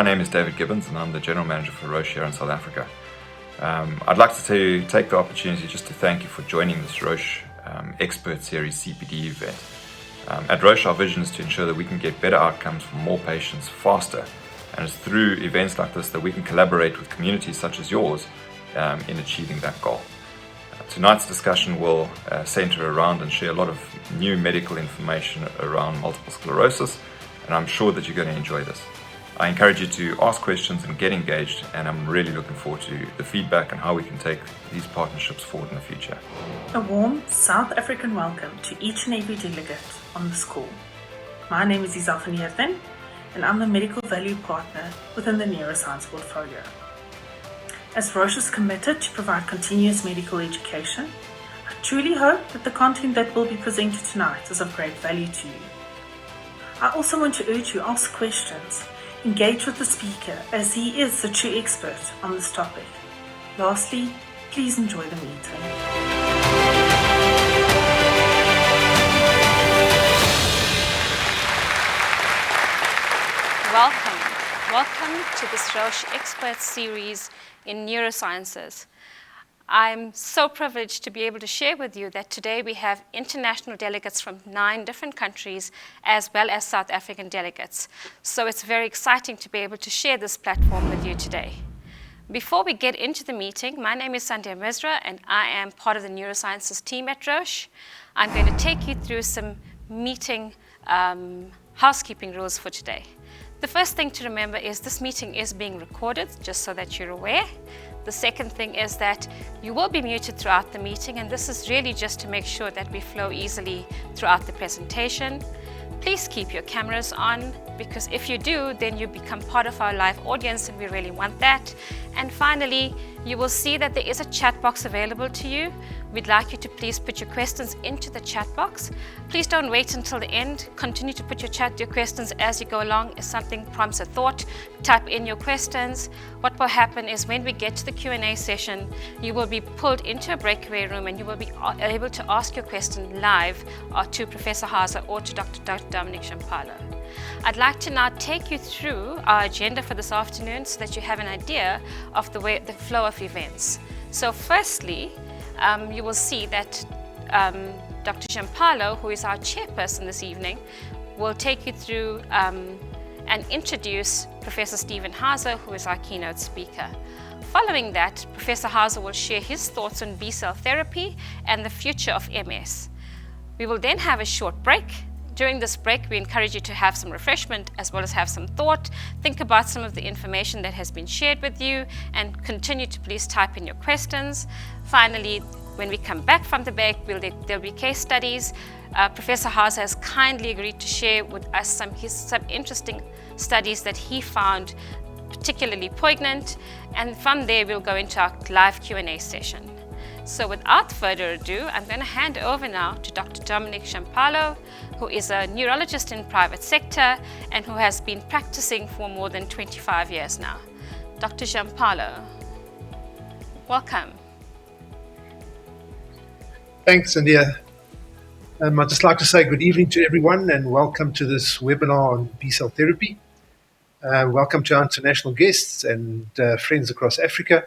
My name is David Gibbons and I'm the General Manager for Roche here in South Africa. I'd like to take the opportunity just to thank you for joining this Roche Expert Series CPD event. At Roche, our vision is to ensure that we can get better outcomes for more patients faster, and it's through events like this that we can collaborate with communities such as yours in achieving that goal. Tonight's discussion will center around and share a lot of new medical information around multiple sclerosis, and I'm sure that you're going to enjoy this. I encourage you to ask questions and get engaged, and I'm really looking forward to the feedback and how we can take these partnerships forward in the future. A warm South African welcome to each and every delegate on this call. My name is Izal van Heerden, and I'm a medical value partner within the neuroscience portfolio. As Roche is committed to provide continuous medical education, I truly hope that the content that will be presented tonight is of great value to you. I also want to urge you to ask questions. Engage with the speaker as he is the true expert on this topic. Lastly, please enjoy the meeting. Welcome to this Roche Expert Series in Neurosciences. I'm so privileged to be able to share with you that today we have international delegates from 9 different countries as well as South African delegates. So it's very exciting to be able to share this platform with you today. Before we get into the meeting, my name is Sandhya Misra and I am part of the neurosciences team at Roche. I'm going to take you through some meeting housekeeping rules for today. The first thing to remember is this meeting is being recorded, just so that you're aware. The second thing is that you will be muted throughout the meeting, and this is really just to make sure that we flow easily throughout the presentation. Please keep your cameras on, because if you do, then you become part of our live audience, and we really want that. And finally, you will see that there is a chat box available to you. We'd like you to please put your questions into the chat box. Please don't wait until the end. Continue to put your questions as you go along. If something prompts a thought, type in your questions. What will happen is when we get to the Q&A session, you will be pulled into a breakaway room and you will be able to ask your question live to Professor Haza or to Dr. Dominic Champalo. I'd like to now take you through our agenda for this afternoon so that you have an idea of the flow of events. So firstly, you will see that Dr. Champalo, who is our chairperson this evening, will take you through and introduce Professor Stephen Haza, who is our keynote speaker. Following that, Professor Haza will share his thoughts on B-cell therapy and the future of MS. We will then have a short break. During this break, we encourage you to have some refreshment as well as have some thought. Think about some of the information that has been shared with you and continue to please type in your questions. Finally, when we come back from the break, there'll be case studies. Professor Haza has kindly agreed to share with us some interesting studies that he found particularly poignant. And from there, we'll go into our live Q&A session. So without further ado, I'm going to hand over now to Dr. Dominic Champalo, who is a neurologist in private sector and who has been practicing for more than 25 years now. Dr. Champalo, welcome. Thanks, Sandhya. I'd just like to say good evening to everyone and welcome to this webinar on B-cell therapy. Welcome to our international guests and friends across Africa.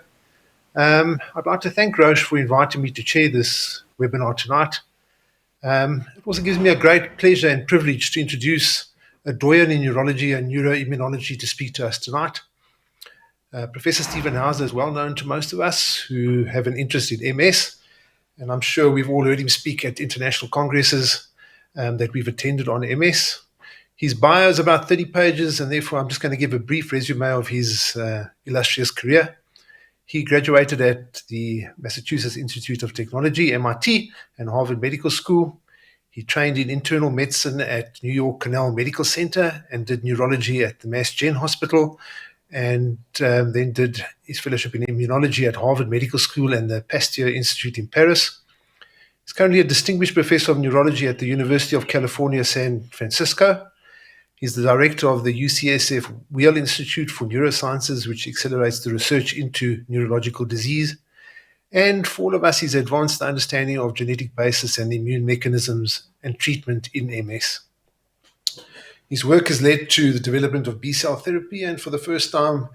I'd like to thank Roche for inviting me to chair this webinar tonight. It also gives me a great pleasure and privilege to introduce a doyen in neurology and neuroimmunology to speak to us tonight. Professor Stephen Haza is well known to most of us who have an interest in MS, and I'm sure we've all heard him speak at international congresses that we've attended on MS. His bio is about 30 pages, and therefore I'm just going to give a brief resume of his illustrious career. He graduated at the Massachusetts Institute of Technology, MIT, and Harvard Medical School. He trained in internal medicine at New York Cornell Medical Center and did neurology at the Mass Gen Hospital, and then did his fellowship in immunology at Harvard Medical School and the Pasteur Institute in Paris. He's currently a distinguished professor of neurology at the University of California, San Francisco. He's the director of the UCSF Wheel Institute for Neurosciences, which accelerates the research into neurological disease. And for all of us, he's advanced the understanding of genetic basis and immune mechanisms and treatment in MS. His work has led to the development of B-cell therapy and for the first time,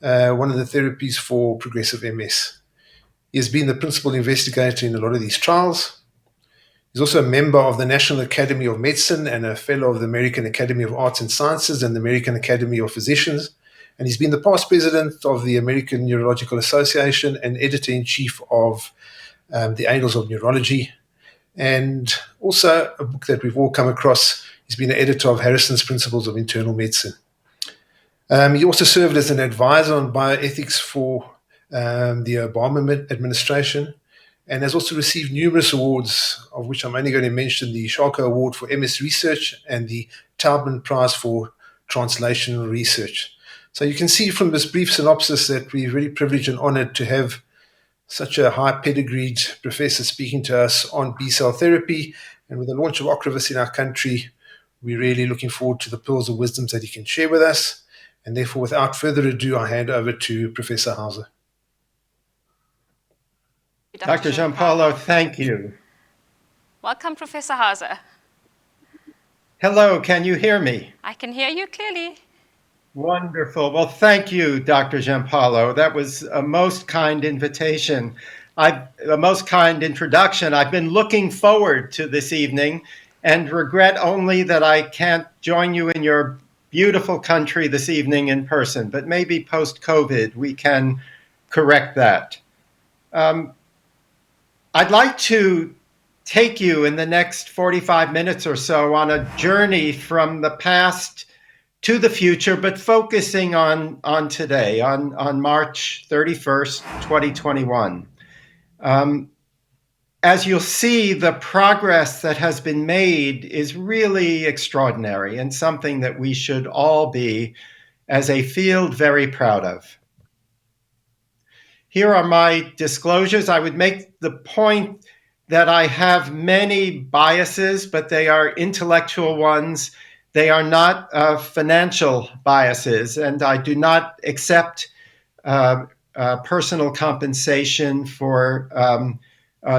one of the therapies for progressive MS. He has been the principal investigator in a lot of these trials. He's also a member of the National Academy of Medicine and a fellow of the American Academy of Arts and Sciences and the American Academy of Physicians. And he's been the past president of the American Neurological Association and editor-in-chief of the Annals of Neurology. And also a book that we've all come across. He's been an editor of Harrison's Principles of Internal Medicine. He also served as an advisor on bioethics for the Obama administration and has also received numerous awards, of which I'm only going to mention the Sharko Award for MS Research and the Taubman Prize for Translational Research. So you can see from this brief synopsis that we're very privileged and honored to have such a high pedigreed professor speaking to us on B-cell therapy. And with the launch of Ocrevus in our country, we're really looking forward to the pearls of wisdom that he can share with us. And therefore, without further ado, I hand over to Professor Hauser. Dr. Giampaolo, thank you. Welcome, Professor Hauser. Hello, can you hear me? I can hear you clearly. Wonderful. Well, thank you, Dr. Giampaolo. That was a most kind invitation. A most kind introduction. I've been looking forward to this evening and regret only that I can't join you in your beautiful country this evening in person, but maybe post-COVID we can correct that. I'd like to take you in the next 45 minutes or so on a journey from the past to the future, but focusing on today, on March 31st, 2021. As you'll see, the progress that has been made is really extraordinary and something that we should all be, as a field, very proud of. Here are my disclosures. I would make the point that I have many biases, but they are intellectual ones. They are not financial biases, and I do not accept personal compensation for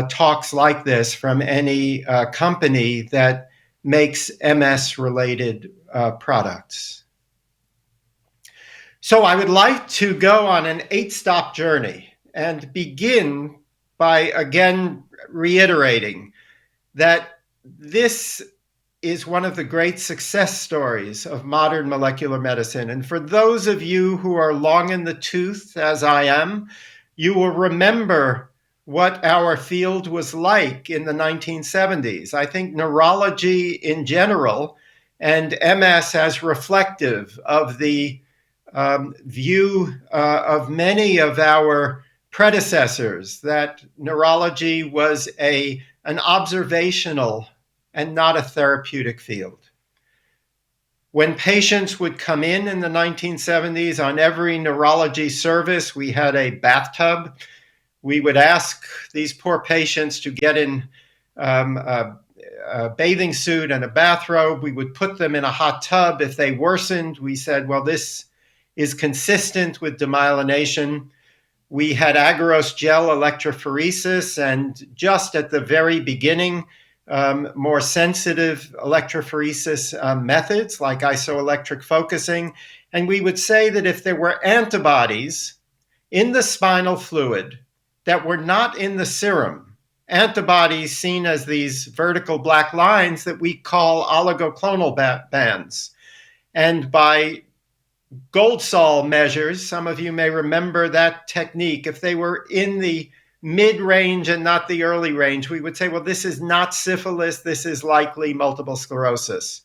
talks like this from any company that makes MS-related products. So I would like to go on an 8-stop journey and begin by again reiterating that this is one of the great success stories of modern molecular medicine. And for those of you who are long in the tooth, as I am, you will remember what our field was like in the 1970s. I think neurology in general and MS as reflective of the view of many of our predecessors that neurology was an observational and not a therapeutic field. When patients would come in the 1970s, on every neurology service, we had a bathtub. We would ask these poor patients to get in a bathing suit and a bathrobe. We would put them in a hot tub. If they worsened, we said, well, this is consistent with demyelination. We had agarose gel electrophoresis, and just at the very beginning, more sensitive electrophoresis methods like isoelectric focusing. And we would say that if there were antibodies in the spinal fluid that were not in the serum, antibodies seen as these vertical black lines that we call oligoclonal bands. And by Goldsall measures, some of you may remember that technique. If they were in the mid-range and not the early range, we would say, well, this is not syphilis, this is likely multiple sclerosis.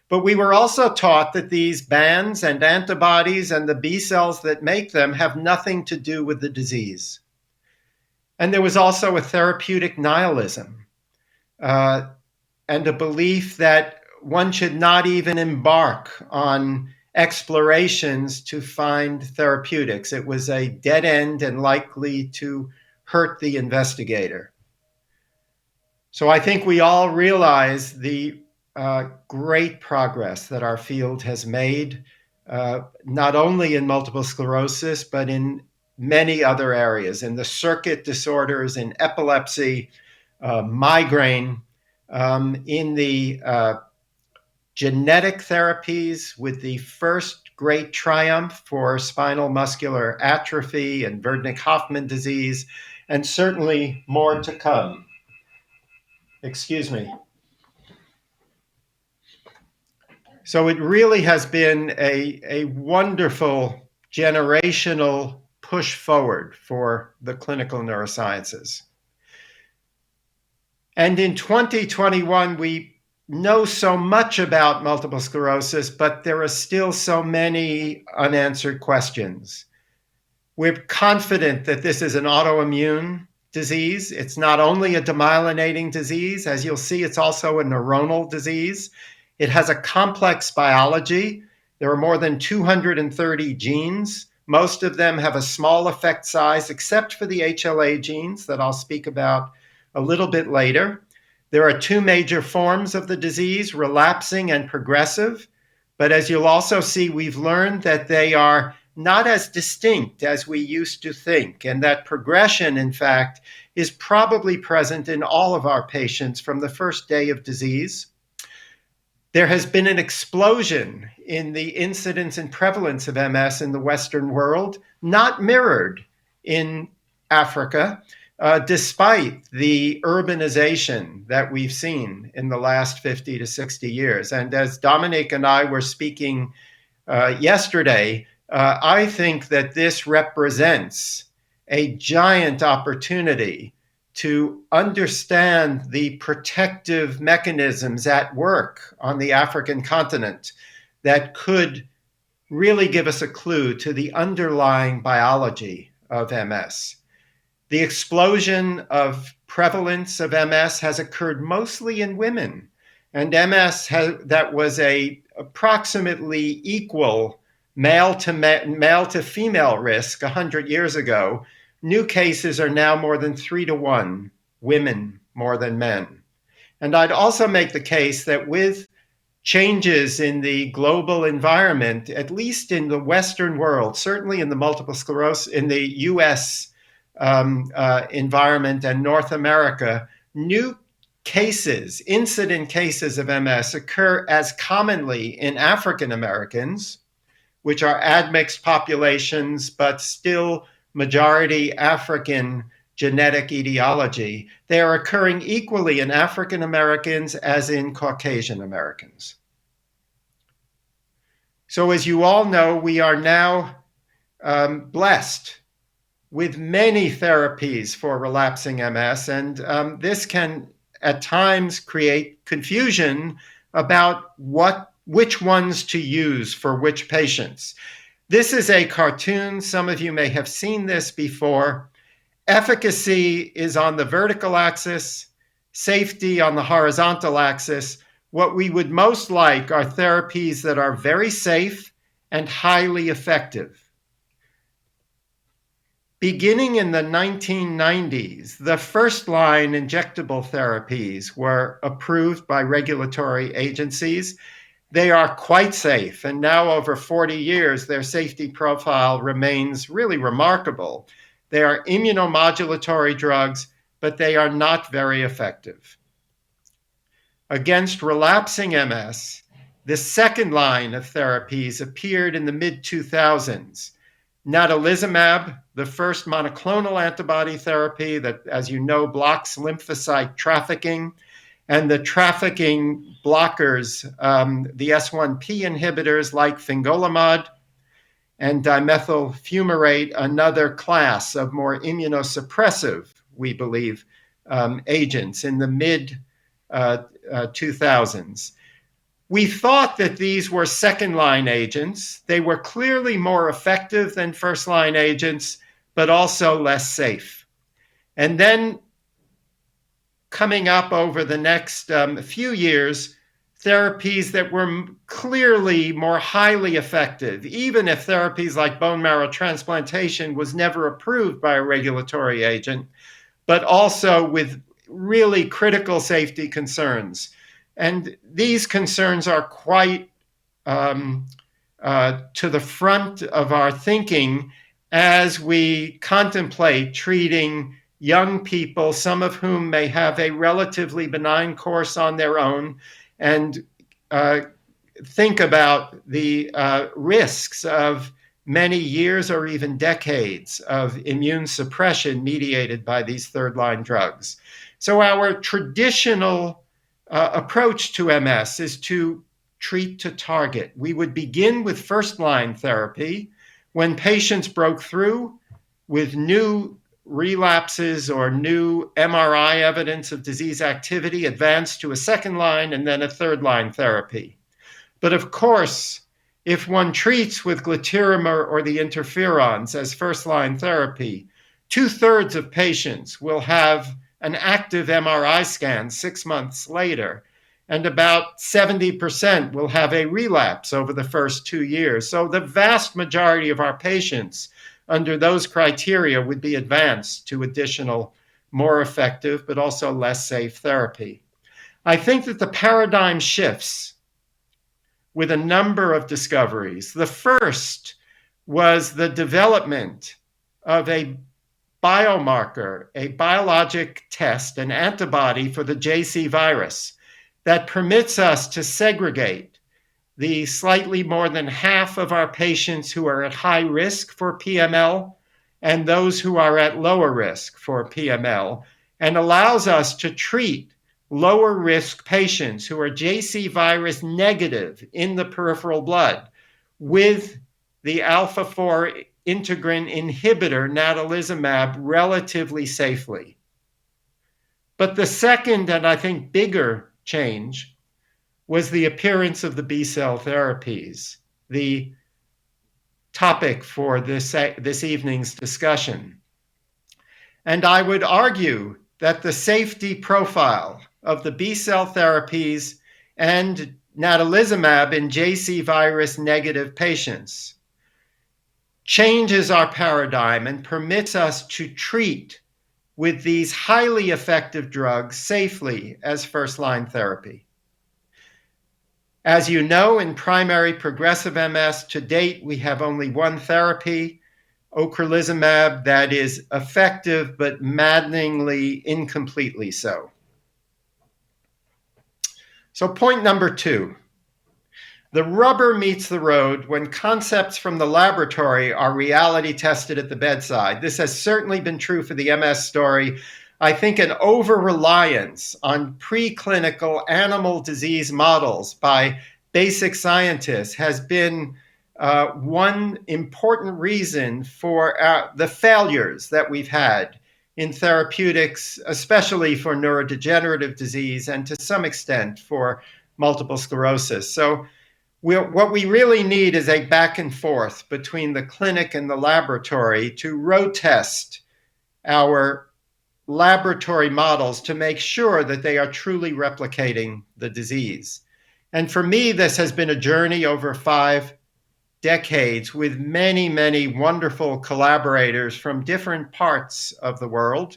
But we were also taught that these bands and antibodies and the B cells that make them have nothing to do with the disease. And there was also a therapeutic nihilism and a belief that one should not even embark on explorations to find therapeutics. It was a dead end and likely to hurt the investigator. So I think we all realize the great progress that our field has made, not only in multiple sclerosis, but in many other areas, in the circuit disorders, in epilepsy, migraine, in the genetic therapies with the first great triumph for spinal muscular atrophy and Verdnick-Hoffman disease, and certainly more to come. Excuse me. So it really has been a wonderful generational push forward for the clinical neurosciences. And in 2021, we know so much about multiple sclerosis, but there are still so many unanswered questions. We're confident that this is an autoimmune disease. It's not only a demyelinating disease. As you'll see, it's also a neuronal disease. It has a complex biology. There are more than 230 genes. Most of them have a small effect size, except for the HLA genes that I'll speak about a little bit later. There are two major forms of the disease, relapsing and progressive. But as you'll also see, we've learned that they are not as distinct as we used to think, and that progression, in fact, is probably present in all of our patients from the first day of disease. There has been an explosion in the incidence and prevalence of MS in the Western world, not mirrored in Africa, despite the urbanization that we've seen in the last 50 to 60 years. And as Dominic and I were speaking yesterday, I think that this represents a giant opportunity to understand the protective mechanisms at work on the African continent that could really give us a clue to the underlying biology of MS. The explosion of prevalence of MS has occurred mostly in women, and MS that was a approximately equal male to female risk 100 years ago. New cases are now more than 3 to 1, women more than men. And I'd also make the case that with changes in the global environment, at least in the Western world, certainly in the multiple sclerosis, in the US environment and North America, new cases, incident cases of MS occur as commonly in African Americans, which are admixed populations, but still majority African genetic etiology. They are occurring equally in African Americans as in Caucasian Americans. So as you all know, we are now blessed with many therapies for relapsing MS, and this can at times create confusion about which ones to use for which patients. This is a cartoon. Some of you may have seen this before. Efficacy is on the vertical axis, safety on the horizontal axis. What we would most like are therapies that are very safe and highly effective. Beginning in the 1990s, the first-line injectable therapies were approved by regulatory agencies. They are quite safe, and now over 40 years, their safety profile remains really remarkable. They are immunomodulatory drugs, but they are not very effective. Against relapsing MS, the second line of therapies appeared in the mid-2000s. Natalizumab, the first monoclonal antibody therapy that, as you know, blocks lymphocyte trafficking, and the trafficking blockers, the S1P inhibitors like fingolimod and dimethyl fumarate, another class of more immunosuppressive, we believe, agents in the mid-2000s. We thought that these were second-line agents. They were clearly more effective than first-line agents, but also less safe. And then coming up over the next few years, therapies that were clearly more highly effective, even if therapies like bone marrow transplantation was never approved by a regulatory agent, but also with really critical safety concerns. And these concerns are quite to the front of our thinking as we contemplate treating young people, some of whom may have a relatively benign course on their own, and think about the risks of many years or even decades of immune suppression mediated by these third-line drugs. So our traditional approach to MS is to treat to target. We would begin with first-line therapy when patients broke through with new relapses or new MRI evidence of disease activity, advanced to a second line and then a third-line therapy. But of course, if one treats with glatiramer or the interferons as first-line therapy, 2/3 of patients will have an active MRI scan 6 months later, and about 70% will have a relapse over the first 2 years. So the vast majority of our patients under those criteria would be advanced to additional, more effective, but also less safe therapy. I think that the paradigm shifts with a number of discoveries. The first was the development of a biomarker, a biologic test, an antibody for the JC virus that permits us to segregate the slightly more than half of our patients who are at high risk for PML and those who are at lower risk for PML, and allows us to treat lower risk patients who are JC virus negative in the peripheral blood with the alpha 4 integrin inhibitor natalizumab relatively safely. But the second, and I think bigger change, was the appearance of the B-cell therapies, the topic for this evening's discussion. And I would argue that the safety profile of the B-cell therapies and natalizumab in JC virus negative patients changes our paradigm and permits us to treat with these highly effective drugs safely as first-line therapy. As you know, in primary progressive MS, to date, we have only one therapy, ocrelizumab, that is effective but maddeningly incompletely so. So point number 2, the rubber meets the road when concepts from the laboratory are reality tested at the bedside. This has certainly been true for the MS story. I think an over-reliance on preclinical animal disease models by basic scientists has been one important reason for the failures that we've had in therapeutics, especially for neurodegenerative disease and to some extent for multiple sclerosis. So what we really need is a back and forth between the clinic and the laboratory to road test our laboratory models to make sure that they are truly replicating the disease. And for me, this has been a journey over 5 decades with many, many wonderful collaborators from different parts of the world.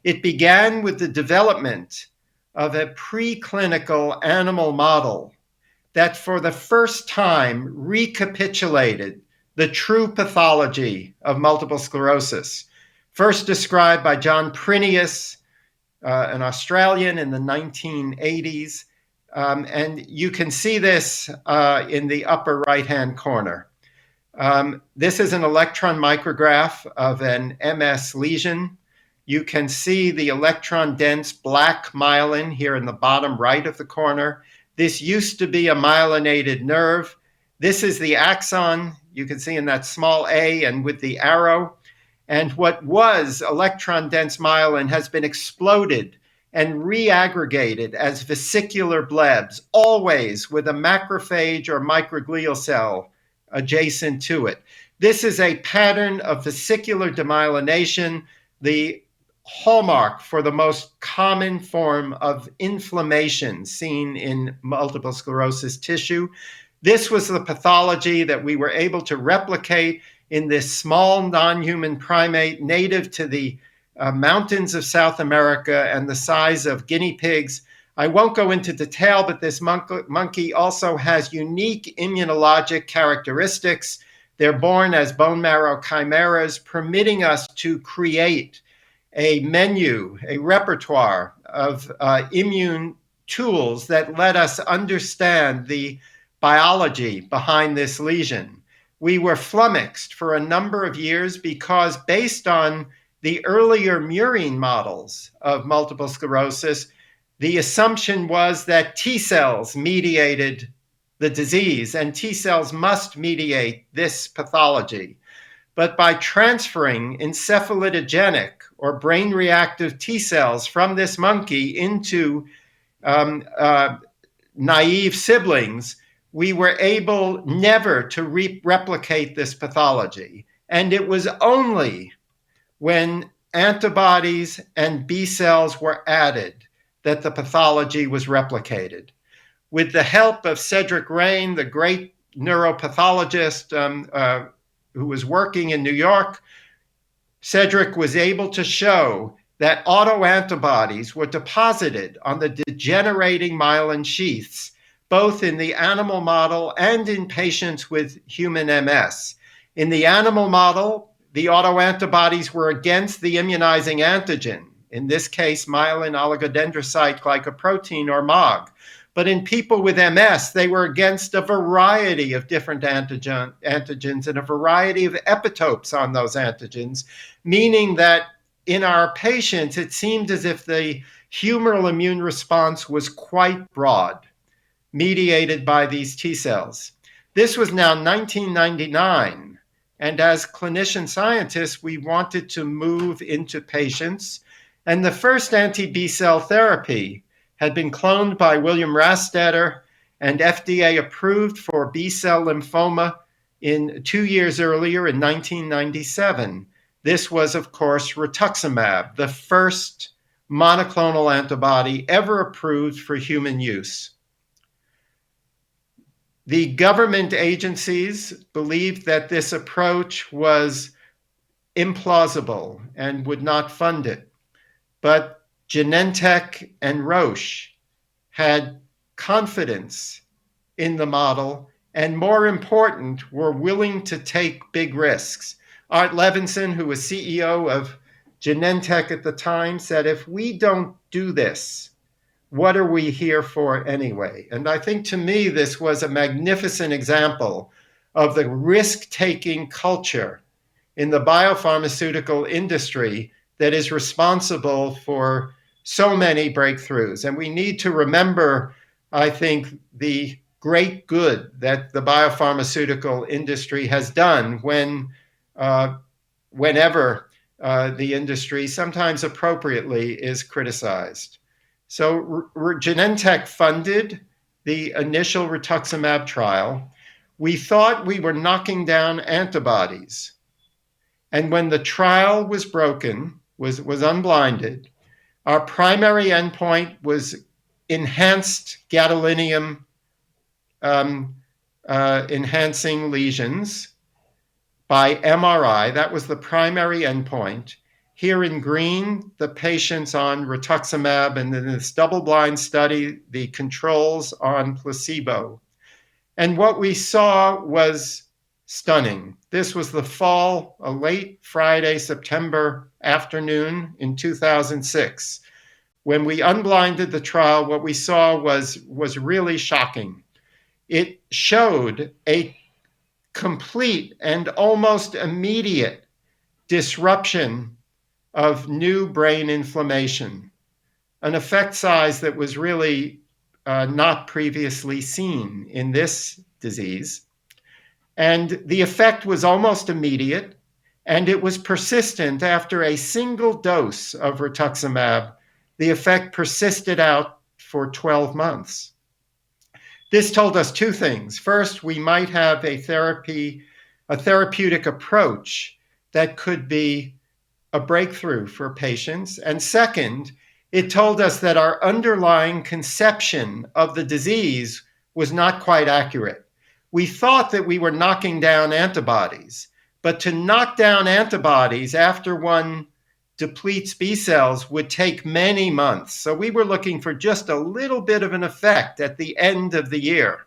It began with the development of a preclinical animal model that for the first time recapitulated the true pathology of multiple sclerosis, first described by John Prinius, an Australian in the 1980s. And you can see this in the upper right-hand corner. This is an electron micrograph of an MS lesion. You can see the electron-dense black myelin here in the bottom right of the corner. This used to be a myelinated nerve. This is the axon. You can see in that small a and with the arrow. And what was electron-dense myelin has been exploded and reaggregated as vesicular blebs, always with a macrophage or microglial cell adjacent to it. This is a pattern of vesicular demyelination, the hallmark for the most common form of inflammation seen in multiple sclerosis tissue. This was the pathology that we were able to replicate in this small non-human primate native to the mountains of South America and the size of guinea pigs. I won't go into detail, but this monkey also has unique immunologic characteristics. They're born as bone marrow chimeras, permitting us to create a menu, a repertoire of immune tools that let us understand the biology behind this lesion. We were flummoxed for a number of years because, based on the earlier murine models of multiple sclerosis, the assumption was that T cells mediated the disease, and T cells must mediate this pathology. But by transferring encephalidogenic or brain reactive T cells from this monkey into naive siblings, we were able never to replicate this pathology. And it was only when antibodies and B cells were added that the pathology was replicated. With the help of Cedric Rain, the great neuropathologist who was working in New York, Cedric was able to show that autoantibodies were deposited on the degenerating myelin sheaths, both in the animal model and in patients with human MS. In the animal model, the autoantibodies were against the immunizing antigen, in this case, myelin oligodendrocyte glycoprotein, or MOG. But in people with MS, they were against a variety of different antigens and a variety of epitopes on those antigens, meaning that in our patients, it seemed as if the humoral immune response was quite broad, mediated by these T cells. This was now 1999, and as clinician scientists, we wanted to move into patients, and the first anti-B cell therapy had been cloned by William Rastetter and FDA approved for B-cell lymphoma 2 years earlier in 1997. This was, of course, rituximab, the first monoclonal antibody ever approved for human use. The government agencies believed that this approach was implausible and would not fund it. But Genentech and Roche had confidence in the model and, more important, were willing to take big risks. Art Levinson, who was CEO of Genentech at the time, said, if we don't do this, what are we here for anyway? And I think, to me, this was a magnificent example of the risk-taking culture in the biopharmaceutical industry that is responsible for so many breakthroughs. And we need to remember, I think, the great good that the biopharmaceutical industry has done whenever the industry, sometimes appropriately, is criticized. So Genentech funded the initial rituximab trial. We thought we were knocking down antibodies. And when the trial was broken, was unblinded, our primary endpoint was enhanced gadolinium enhancing lesions by MRI. That was the primary endpoint. Here in green, the patients on rituximab, and in this double-blind study, the controls on placebo. And what we saw was stunning. This was the fall, a late Friday, September afternoon in 2006. When we unblinded the trial, what we saw was really shocking. It showed a complete and almost immediate disruption of new brain inflammation, an effect size that was really not previously seen in this disease. And the effect was almost immediate, and it was persistent after a single dose of rituximab. The effect persisted out for 12 months. This told us two things. First, we might have a therapeutic approach that could be a breakthrough for patients. And second, it told us that our underlying conception of the disease was not quite accurate. We thought that we were knocking down antibodies, but to knock down antibodies after one depletes B cells would take many months. So we were looking for just a little bit of an effect at the end of the year.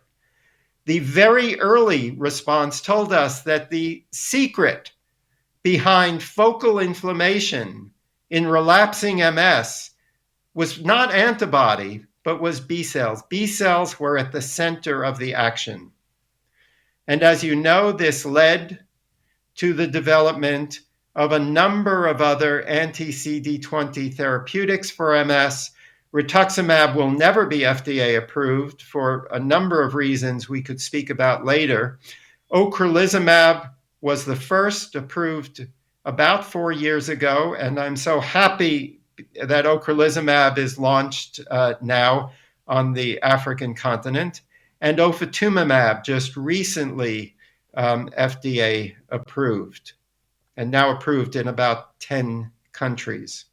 The very early response told us that the secret behind focal inflammation in relapsing MS was not antibody, but was B cells. B cells were at the center of the action. And as you know, this led to the development of a number of other anti-CD20 therapeutics for MS. Rituximab will never be FDA approved for a number of reasons we could speak about later. Ocrelizumab was the first approved about 4 years ago, and I'm so happy that ocrelizumab is launched now on the African continent. And ofatumumab just recently FDA approved, and now approved in about 10 countries.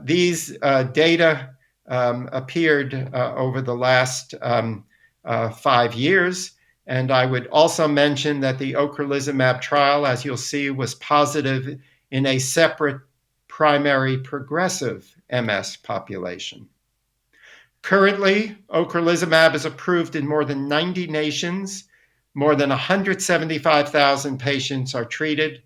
These data appeared over the last 5 years, and I would also mention that the ocrelizumab trial, as you'll see, was positive in a separate primary progressive MS population. Currently, ocrelizumab is approved in more than 90 nations. More than 175,000 patients are treated.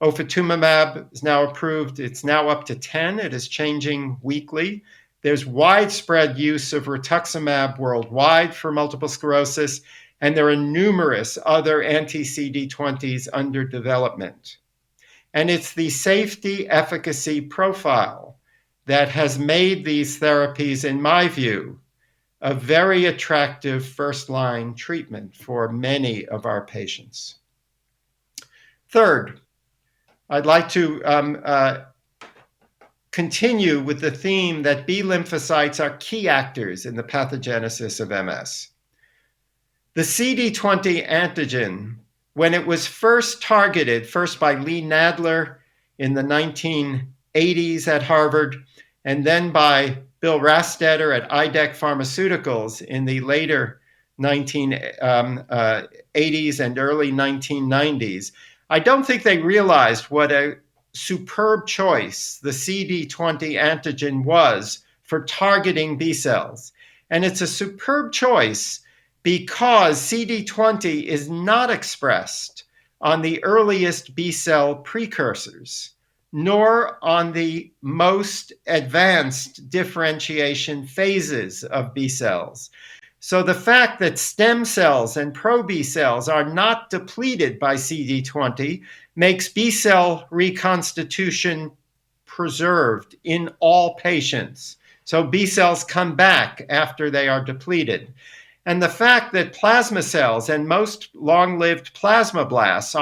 Ofatumumab is now approved. It's now up to 10. It is changing weekly. There's widespread use of rituximab worldwide for multiple sclerosis, and there are numerous other anti-CD20s under development. And it's the safety efficacy profile that has made these therapies, in my view, a very attractive first-line treatment for many of our patients. Third, I'd like to continue with the theme that B lymphocytes are key actors in the pathogenesis of MS. The CD20 antigen, when it was first targeted, first by Lee Nadler in the 1980s at Harvard, and then by Bill Rastetter at IDEC Pharmaceuticals in the later 1980s and early 1990s, I don't think they realized what a superb choice the CD20 antigen was for targeting B cells. And it's a superb choice because CD20 is not expressed on the earliest B cell precursors, nor on the most advanced differentiation phases of B cells. So the fact that stem cells and pro-B cells are not depleted by CD20 makes B cell reconstitution preserved in all patients. So B cells come back after they are depleted. And the fact that plasma cells and most long-lived plasmablasts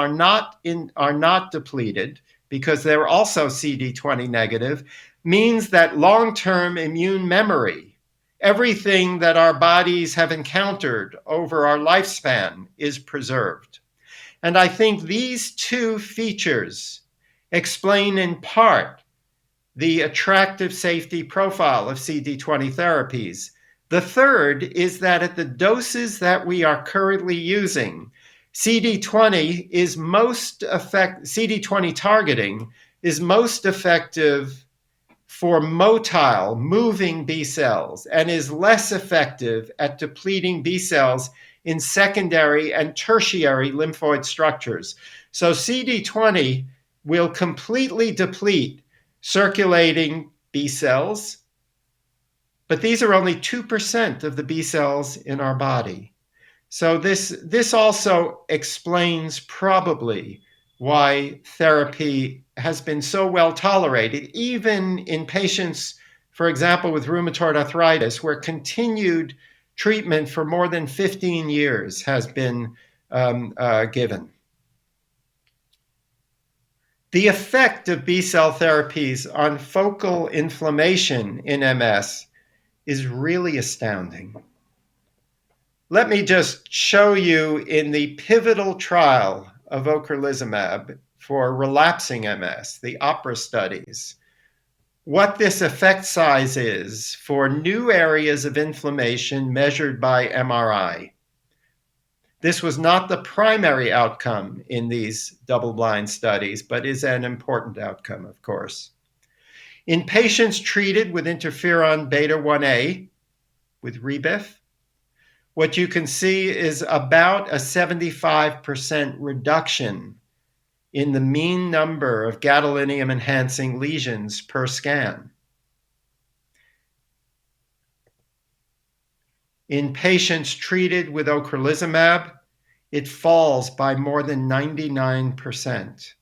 are not depleted, because they're also CD20 negative, means that long-term immune memory, everything that our bodies have encountered over our lifespan, is preserved. And I think these two features explain in part the attractive safety profile of CD20 therapies. The third is that at the doses that we are currently using, CD20 targeting is most effective for motile, moving B cells, and is less effective at depleting B cells in secondary and tertiary lymphoid structures. So CD20 will completely deplete circulating B cells, but these are only 2% of the B cells in our body. So this also explains probably why therapy has been so well tolerated, even in patients, for example, with rheumatoid arthritis, where continued treatment for more than 15 years has been given. The effect of B cell therapies on focal inflammation in MS is really astounding. Let me just show you in the pivotal trial of ocrelizumab for relapsing MS, the OPERA studies, what this effect size is for new areas of inflammation measured by MRI. This was not the primary outcome in these double-blind studies, but is an important outcome, of course. In patients treated with interferon beta-1a, with Rebif, what you can see is about a 75% reduction in the mean number of gadolinium-enhancing lesions per scan. In patients treated with ocrelizumab, it falls by more than 99%.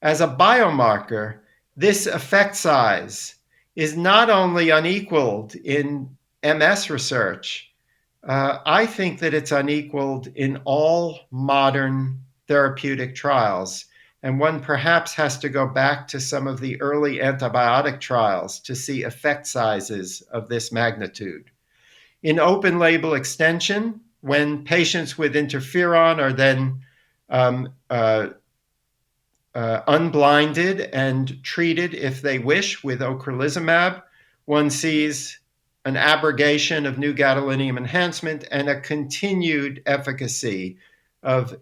As a biomarker, this effect size is not only unequaled in MS research, I think that it's unequaled in all modern therapeutic trials. And one perhaps has to go back to some of the early antibiotic trials to see effect sizes of this magnitude. In open label extension, when patients with interferon are then unblinded and treated, if they wish, with ocrelizumab, one sees an abrogation of new gadolinium enhancement and a continued efficacy of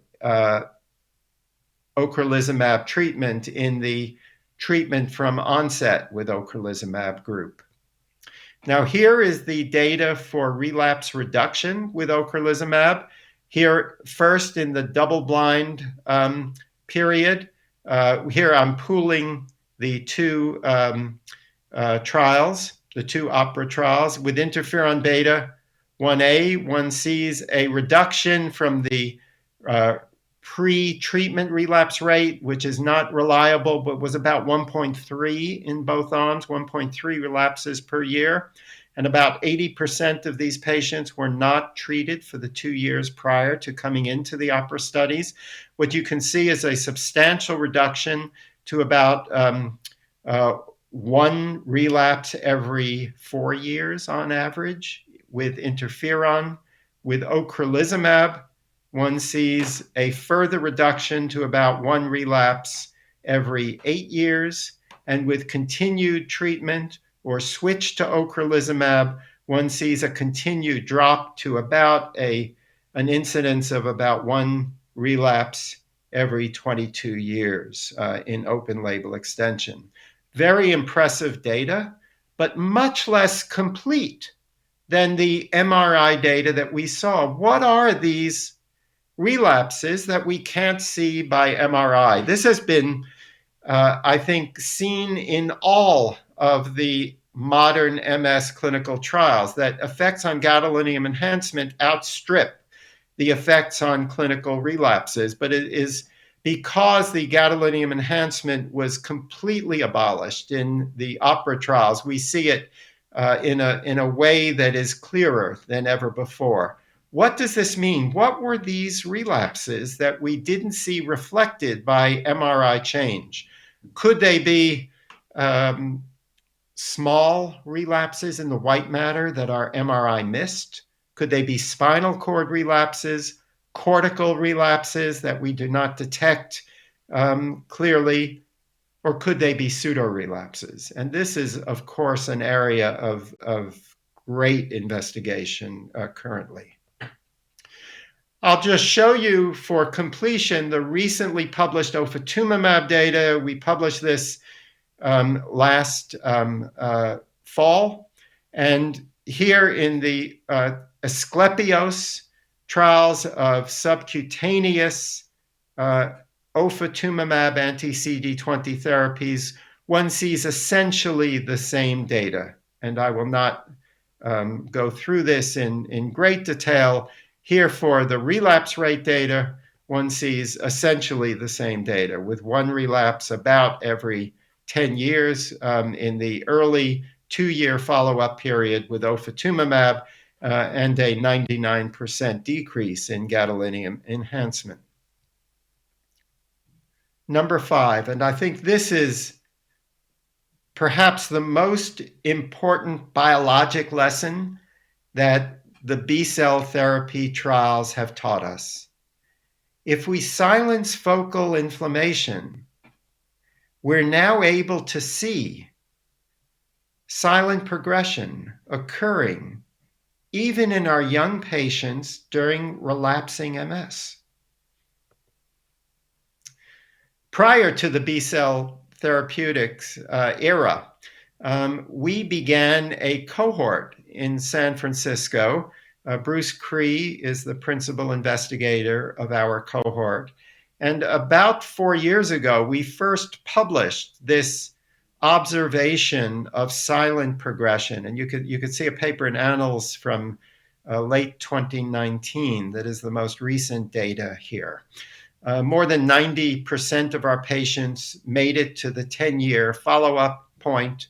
ocrelizumab treatment in the treatment from onset with ocrelizumab group. Now, here is the data for relapse reduction with ocrelizumab. Here, first in the double-blind period. Here I'm pooling the two trials, the two OPERA trials. With interferon beta 1A, one sees a reduction from the pre-treatment relapse rate, which is not reliable, but was about 1.3 in both arms, 1.3 relapses per year. And about 80% of these patients were not treated for the 2 years prior to coming into the OPERA studies. What you can see is a substantial reduction to about one relapse every 4 years on average with interferon. With ocrelizumab, one sees a further reduction to about one relapse every 8 years. And with continued treatment or switch to ocrelizumab, one sees a continued drop to about an incidence of about one relapse every 22 years in open label extension. Very impressive data, but much less complete than the MRI data that we saw. What are these relapses that we can't see by MRI? This has been, I think, seen in all of the modern MS clinical trials, that effects on gadolinium enhancement outstrip the effects on clinical relapses. But it is because the gadolinium enhancement was completely abolished in the OPERA trials, we see it in a way that is clearer than ever before. What does this mean? What were these relapses that we didn't see reflected by MRI change? Could they be small relapses in the white matter that our MRI missed? Could they be spinal cord relapses, cortical relapses that we do not detect clearly? Or could they be pseudo-relapses? And this is, of course, an area of great investigation currently. I'll just show you for completion the recently published ofatumumab data. We published this last fall. And here in the Asclepios trials of subcutaneous ofatumumab anti-CD20 therapies, one sees essentially the same data. And I will not go through this in great detail. Here for the relapse rate data, one sees essentially the same data, with one relapse about every 10 years in the early 2-year follow-up period with ofatumumab and a 99% decrease in gadolinium enhancement. Number 5, and I think this is perhaps the most important biologic lesson that the B-cell therapy trials have taught us. If we silence focal inflammation, we're now able to see silent progression occurring even in our young patients during relapsing MS. Prior to the B-cell therapeutics era, we began a cohort in San Francisco. Bruce Cree is the principal investigator of our cohort. And about 4 years ago, we first published this observation of silent progression. And you could see a paper in Annals from late 2019, that is the most recent data here. More than 90% of our patients made it to the 10-year follow-up point.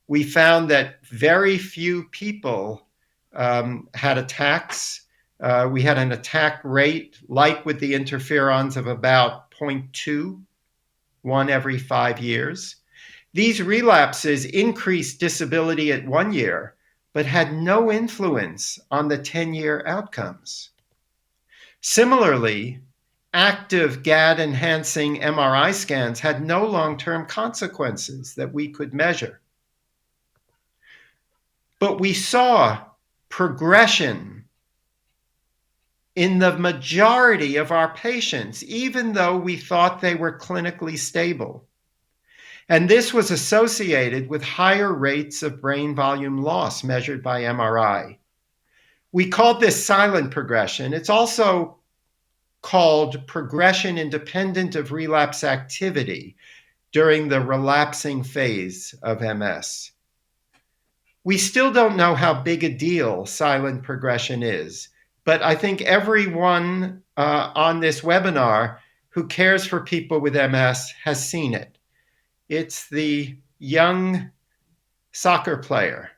We found that very few people had attacks. We had an attack rate, like with the interferons, of about 0.2, one every 5 years. These relapses increased disability at 1 year, but had no influence on the 10-year outcomes. Similarly, active GAD-enhancing MRI scans had no long-term consequences that we could measure. But we saw progression in the majority of our patients, even though we thought they were clinically stable. And this was associated with higher rates of brain volume loss measured by MRI. We called this silent progression. It's also called progression independent of relapse activity during the relapsing phase of MS. We still don't know how big a deal silent progression is, but I think everyone on this webinar who cares for people with MS has seen it. It's the young soccer player.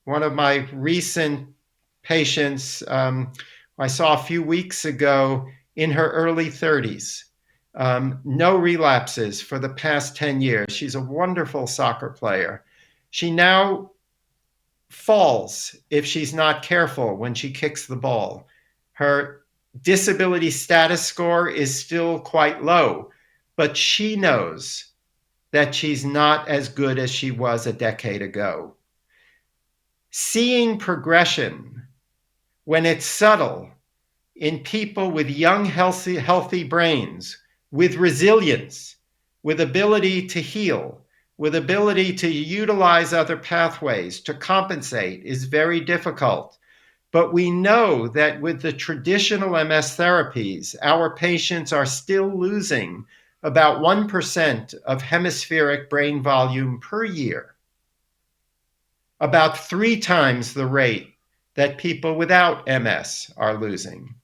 One of my recent patients I saw a few weeks ago in her early 30s. No relapses for the past 10 years. She's a wonderful soccer player. She now falls if she's not careful when she kicks the ball. Her disability status score is still quite low, but she knows that she's not as good as she was a decade ago. Seeing progression, when it's subtle, in people with young, healthy brains, with resilience, with ability to heal, with ability to utilize other pathways to compensate, is very difficult. But we know that with the traditional MS therapies, our patients are still losing about 1% of hemispheric brain volume per year, about 3 times the rate that people without MS are losing.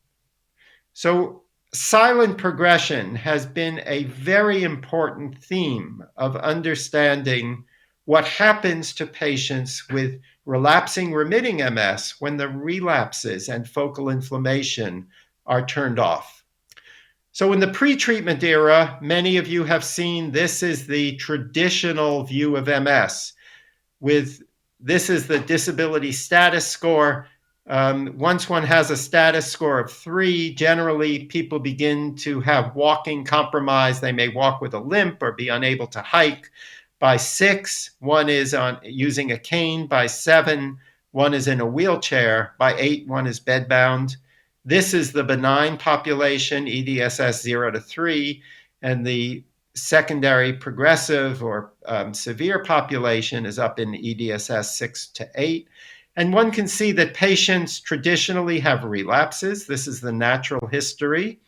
So silent progression has been a very important theme of understanding what happens to patients with relapsing remitting MS when the relapses and focal inflammation are turned off. So in the pre-treatment era, many of you have seen this is the traditional view of MS. This is the disability status score. Once one has a status score of 3, generally people begin to have walking compromise. They may walk with a limp or be unable to hike. By 6, one is using a cane. By 7, one is in a wheelchair. By 8, one is bedbound. This is the benign population, EDSS 0 to 3, and the secondary progressive or severe population is up in EDSS 6 to 8. And one can see that patients traditionally have relapses. This is the natural history.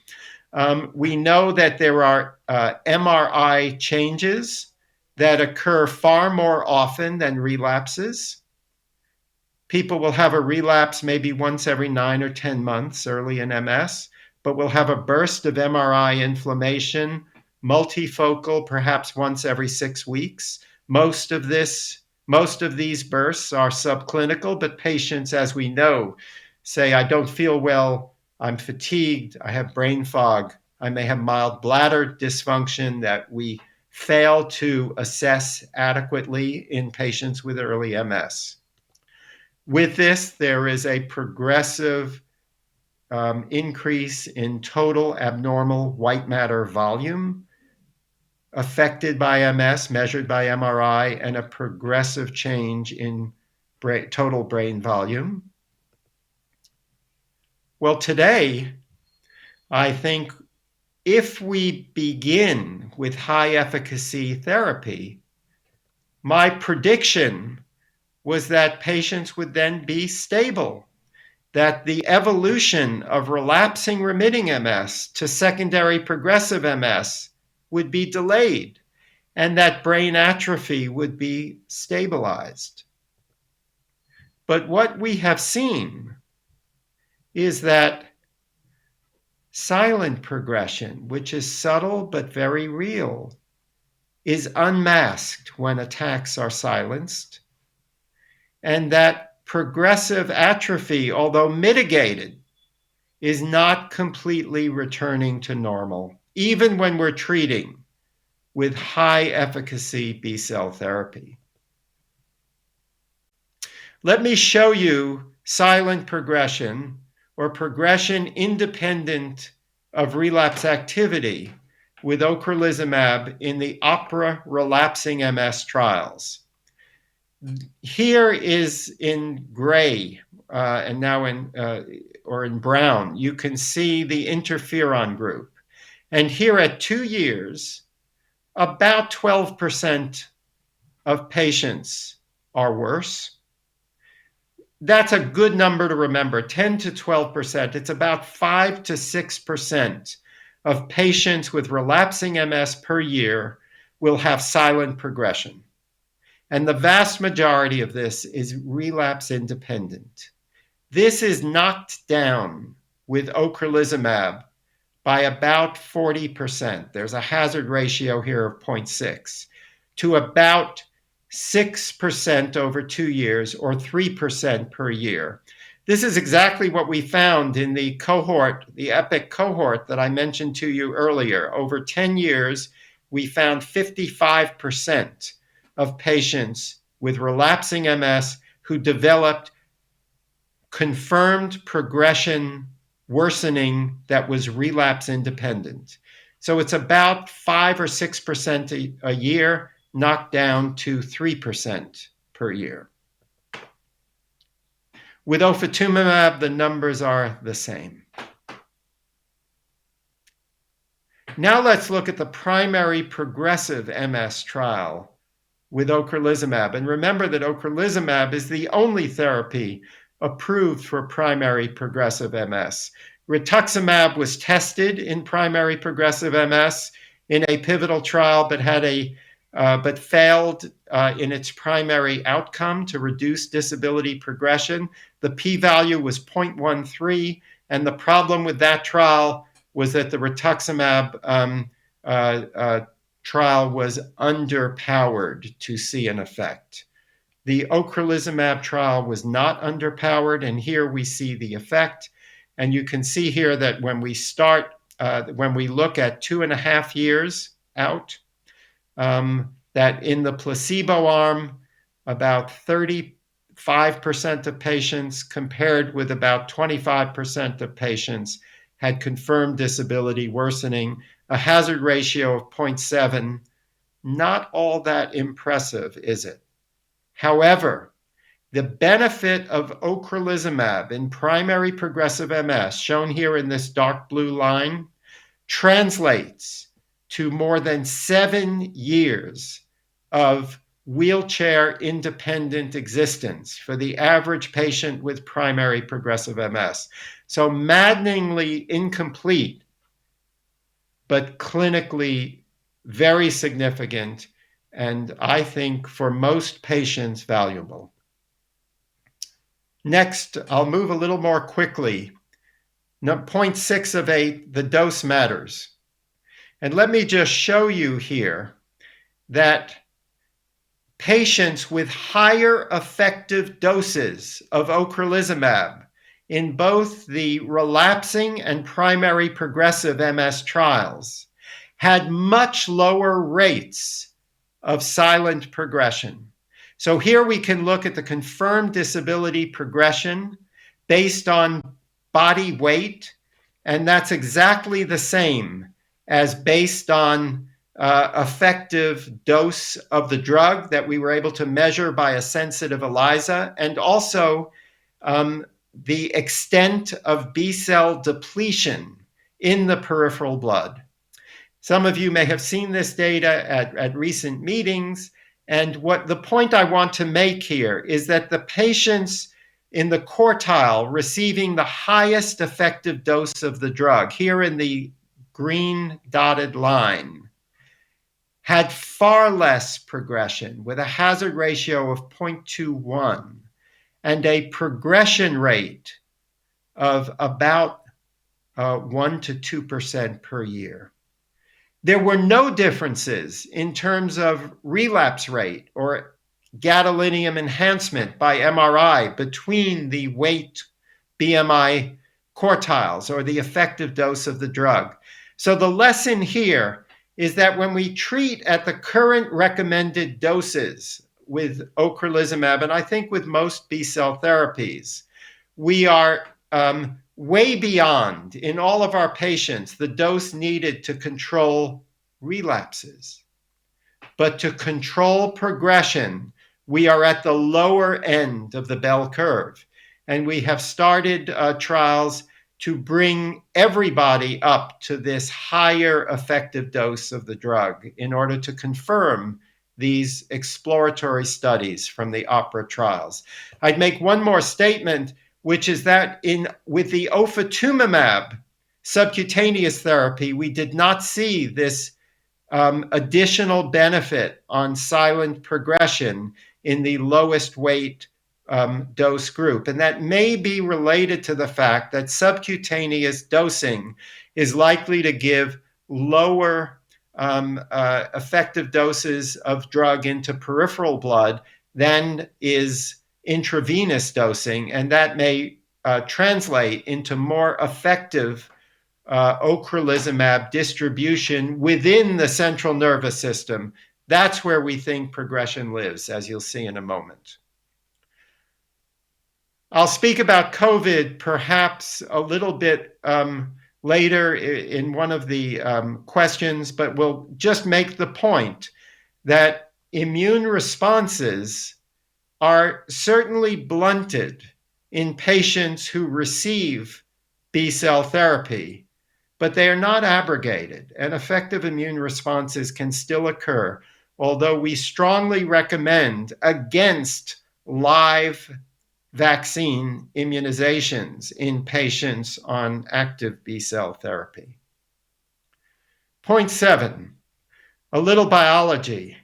We know that there are MRI changes that occur far more often than relapses. People will have a relapse maybe once every 9 or 10 months early in MS, but will have a burst of MRI inflammation, multifocal, perhaps once every 6 weeks. Most of these bursts are subclinical, but patients, as we know, say, I don't feel well, I'm fatigued, I have brain fog, I may have mild bladder dysfunction that we fail to assess adequately in patients with early MS. With this, there is a progressive increase in total abnormal white matter volume affected by MS, measured by MRI, and a progressive change in total brain volume. Well, today, I think if we begin with high efficacy therapy, my prediction was that patients would then be stable, that the evolution of relapsing remitting MS to secondary progressive MS would be delayed, and that brain atrophy would be stabilized. But what we have seen is that silent progression, which is subtle but very real, is unmasked when attacks are silenced, and that progressive atrophy, although mitigated, is not completely returning to normal, even when we're treating with high efficacy B-cell therapy. Let me show you silent progression, or progression independent of relapse activity, with ocrelizumab in the OPERA relapsing MS trials. Here is in gray, and now in brown, you can see the interferon group. And here at 2 years, about 12% of patients are worse. That's a good number to remember, 10 to 12%. It's about 5 to 6% of patients with relapsing MS per year will have silent progression. And the vast majority of this is relapse independent. This is knocked down with ocrelizumab by about 40%. There's a hazard ratio here of 0.6 to about 6% over 2 years, or 3% per year. This is exactly what we found in the cohort, the EPIC cohort that I mentioned to you earlier. Over 10 years, we found 55% of patients with relapsing MS who developed confirmed progression worsening that was relapse independent. So it's about 5 or 6% a year, knocked down to 3% per year. With ofatumumab, the numbers are the same. Now let's look at the primary progressive MS trial with ocrelizumab. And remember that ocrelizumab is the only therapy approved for primary progressive MS. Rituximab was tested in primary progressive MS in a pivotal trial, but failed in its primary outcome to reduce disability progression. The p-value was 0.13, and the problem with that trial was that the rituximab trial was underpowered to see an effect. The ocrelizumab trial was not underpowered, and here we see the effect. And you can see here that when we look at 2.5 years out, that in the placebo arm, about 35% of patients, compared with about 25% of patients, had confirmed disability worsening, a hazard ratio of 0.7. Not all that impressive, is it? However, the benefit of ocrelizumab in primary progressive MS, shown here in this dark blue line, translates to more than 7 years of wheelchair-independent existence for the average patient with primary progressive MS. So maddeningly incomplete, but clinically very significant, and I think for most patients valuable. Next, I'll move a little more quickly. 0.6 of 8, the dose matters. And let me just show you here that patients with higher effective doses of ocrelizumab in both the relapsing and primary progressive MS trials had much lower rates of silent progression. So here we can look at the confirmed disability progression based on body weight, and that's exactly the same as based on effective dose of the drug that we were able to measure by a sensitive ELISA, and also the extent of B-cell depletion in the peripheral blood. Some of you may have seen this data at recent meetings, and what the point I want to make here is that the patients in the quartile receiving the highest effective dose of the drug, here in the green dotted line, had far less progression with a hazard ratio of 0.21 and a progression rate of about 1 to 2% per year. There were no differences in terms of relapse rate or gadolinium enhancement by MRI between the weight BMI quartiles or the effective dose of the drug. So the lesson here is that when we treat at the current recommended doses with ocrelizumab, and I think with most B-cell therapies, we are way beyond, in all of our patients, the dose needed to control relapses. But to control progression, we are at the lower end of the bell curve. And we have started trials to bring everybody up to this higher effective dose of the drug in order to confirm these exploratory studies from the OPERA trials. I'd make one more statement, which is that with the ofatumumab subcutaneous therapy, we did not see this additional benefit on silent progression in the lowest weight dose group. And that may be related to the fact that subcutaneous dosing is likely to give lower effective doses of drug into peripheral blood than is intravenous dosing, and that may translate into more effective ocrelizumab distribution within the central nervous system. That's where we think progression lives, as you'll see in a moment. I'll speak about COVID perhaps a little bit later in one of the questions, but we'll just make the point that immune responses are certainly blunted in patients who receive B-cell therapy, but they are not abrogated, and effective immune responses can still occur, although we strongly recommend against live vaccine immunizations in patients on active B-cell therapy. Point 7, a little biology.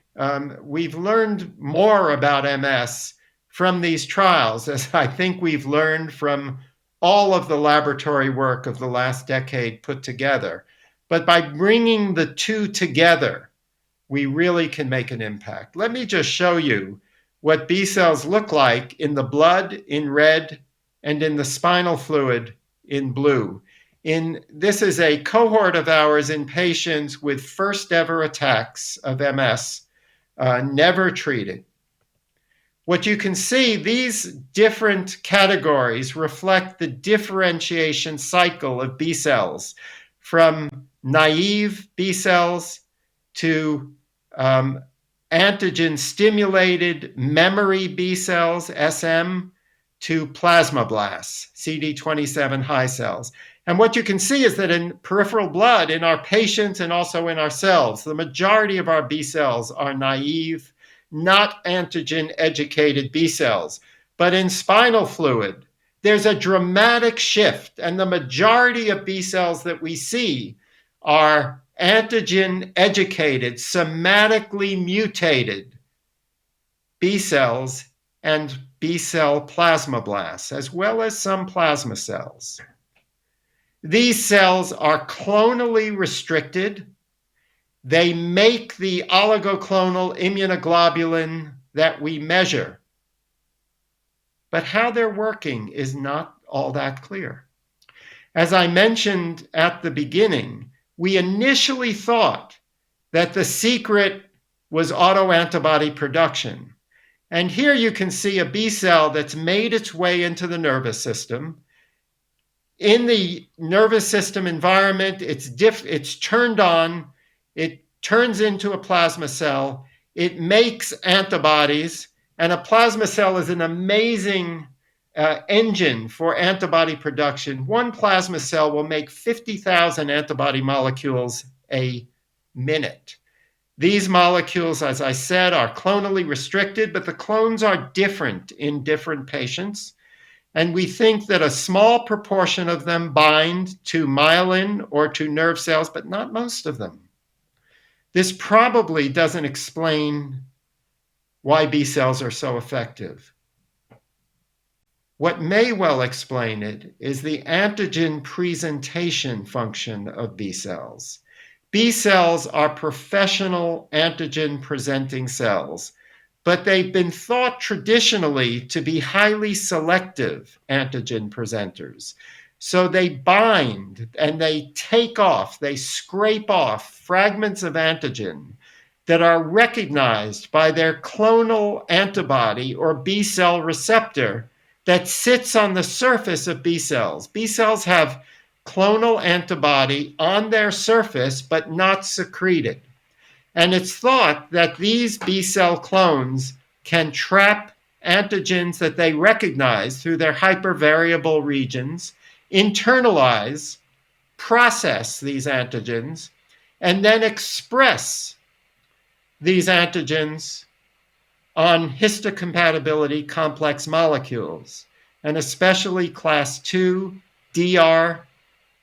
We've learned more about MS from these trials, as I think we've learned from all of the laboratory work of the last decade put together. But by bringing the two together, we really can make an impact. Let me just show you what B cells look like in the blood in red and in the spinal fluid in blue. This is a cohort of ours in patients with first ever attacks of MS, never treated. What you can see, these different categories reflect the differentiation cycle of B cells, from naive B cells to antigen-stimulated memory B cells, SM, to plasmablasts, CD27 high cells. And what you can see is that in peripheral blood, in our patients and also in ourselves, the majority of our B cells are naive, not antigen-educated B cells. But in spinal fluid, there's a dramatic shift, and the majority of B cells that we see are antigen-educated, somatically mutated B cells and B cell plasmablasts, as well as some plasma cells. These cells are clonally restricted. They make the oligoclonal immunoglobulin that we measure. But how they're working is not all that clear. As I mentioned at the beginning, we initially thought that the secret was autoantibody production. And here you can see a B cell that's made its way into the nervous system. In the nervous system environment, it's turned on, it turns into a plasma cell, it makes antibodies, and a plasma cell is an amazing engine for antibody production. One plasma cell will make 50,000 antibody molecules a minute. These molecules, as I said, are clonally restricted, but the clones are different in different patients. And we think that a small proportion of them bind to myelin or to nerve cells, but not most of them. This probably doesn't explain why B cells are so effective. What may well explain it is the antigen presentation function of B cells. B cells are professional antigen presenting cells, but they've been thought traditionally to be highly selective antigen presenters. So they bind and they take off, they scrape off fragments of antigen that are recognized by their clonal antibody or B cell receptor that sits on the surface of B cells. B cells have clonal antibody on their surface, but not secreted. And it's thought that these B cell clones can trap antigens that they recognize through their hypervariable regions, internalize, process these antigens, and then express these antigens on histocompatibility complex molecules, and especially class 2 DR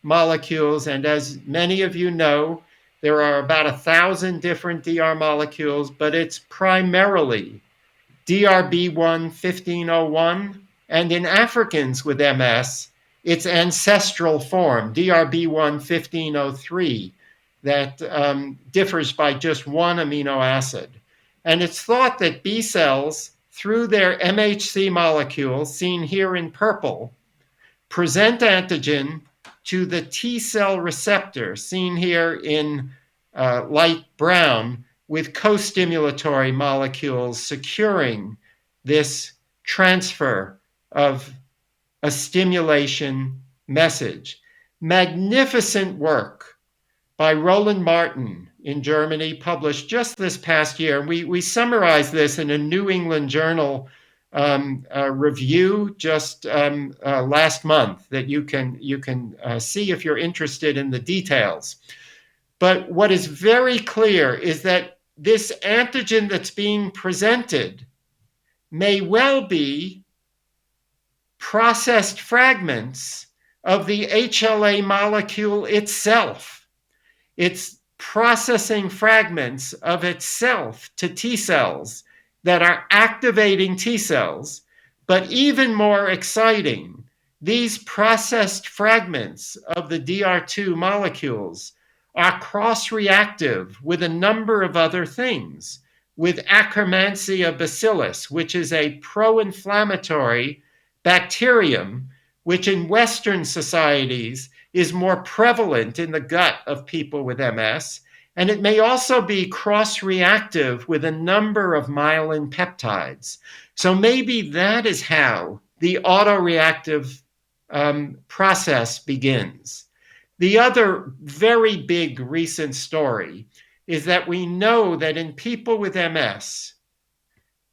molecules. And as many of you know, there are about 1,000 different DR molecules, but it's primarily DRB1 1501, and in Africans with MS, its ancestral form, DRB1 1503, that differs by just one amino acid. And it's thought that B cells, through their MHC molecules, seen here in purple, present antigen to the T cell receptor, seen here in light brown, with co-stimulatory molecules securing this transfer of a stimulation message. Magnificent work by Roland Martin in Germany, published just this past year. We summarized this in a New England Journal review just last month that you can see if you're interested in the details. But what is very clear is that this antigen that's being presented may well be processed fragments of the HLA molecule itself. It's processing fragments of itself to T cells that are activating T cells. But even more exciting, these processed fragments of the DR2 molecules are cross-reactive with a number of other things, with Akkermansia bacillus, which is a pro-inflammatory bacterium, which in Western societies is more prevalent in the gut of people with MS. And it may also be cross-reactive with a number of myelin peptides. So maybe that is how the autoreactive process begins. The other very big recent story is that we know that in people with MS,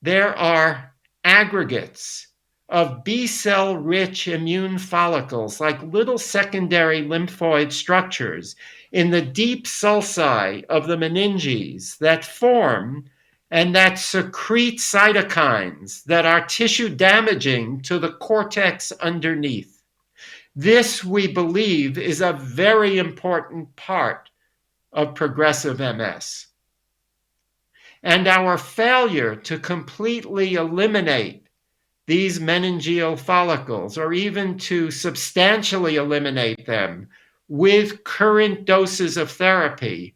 there are aggregates of B cell rich immune follicles, like little secondary lymphoid structures in the deep sulci of the meninges that form and that secrete cytokines that are tissue damaging to the cortex underneath. This, we believe, is a very important part of progressive MS. And our failure to completely eliminate these meningeal follicles, or even to substantially eliminate them with current doses of therapy,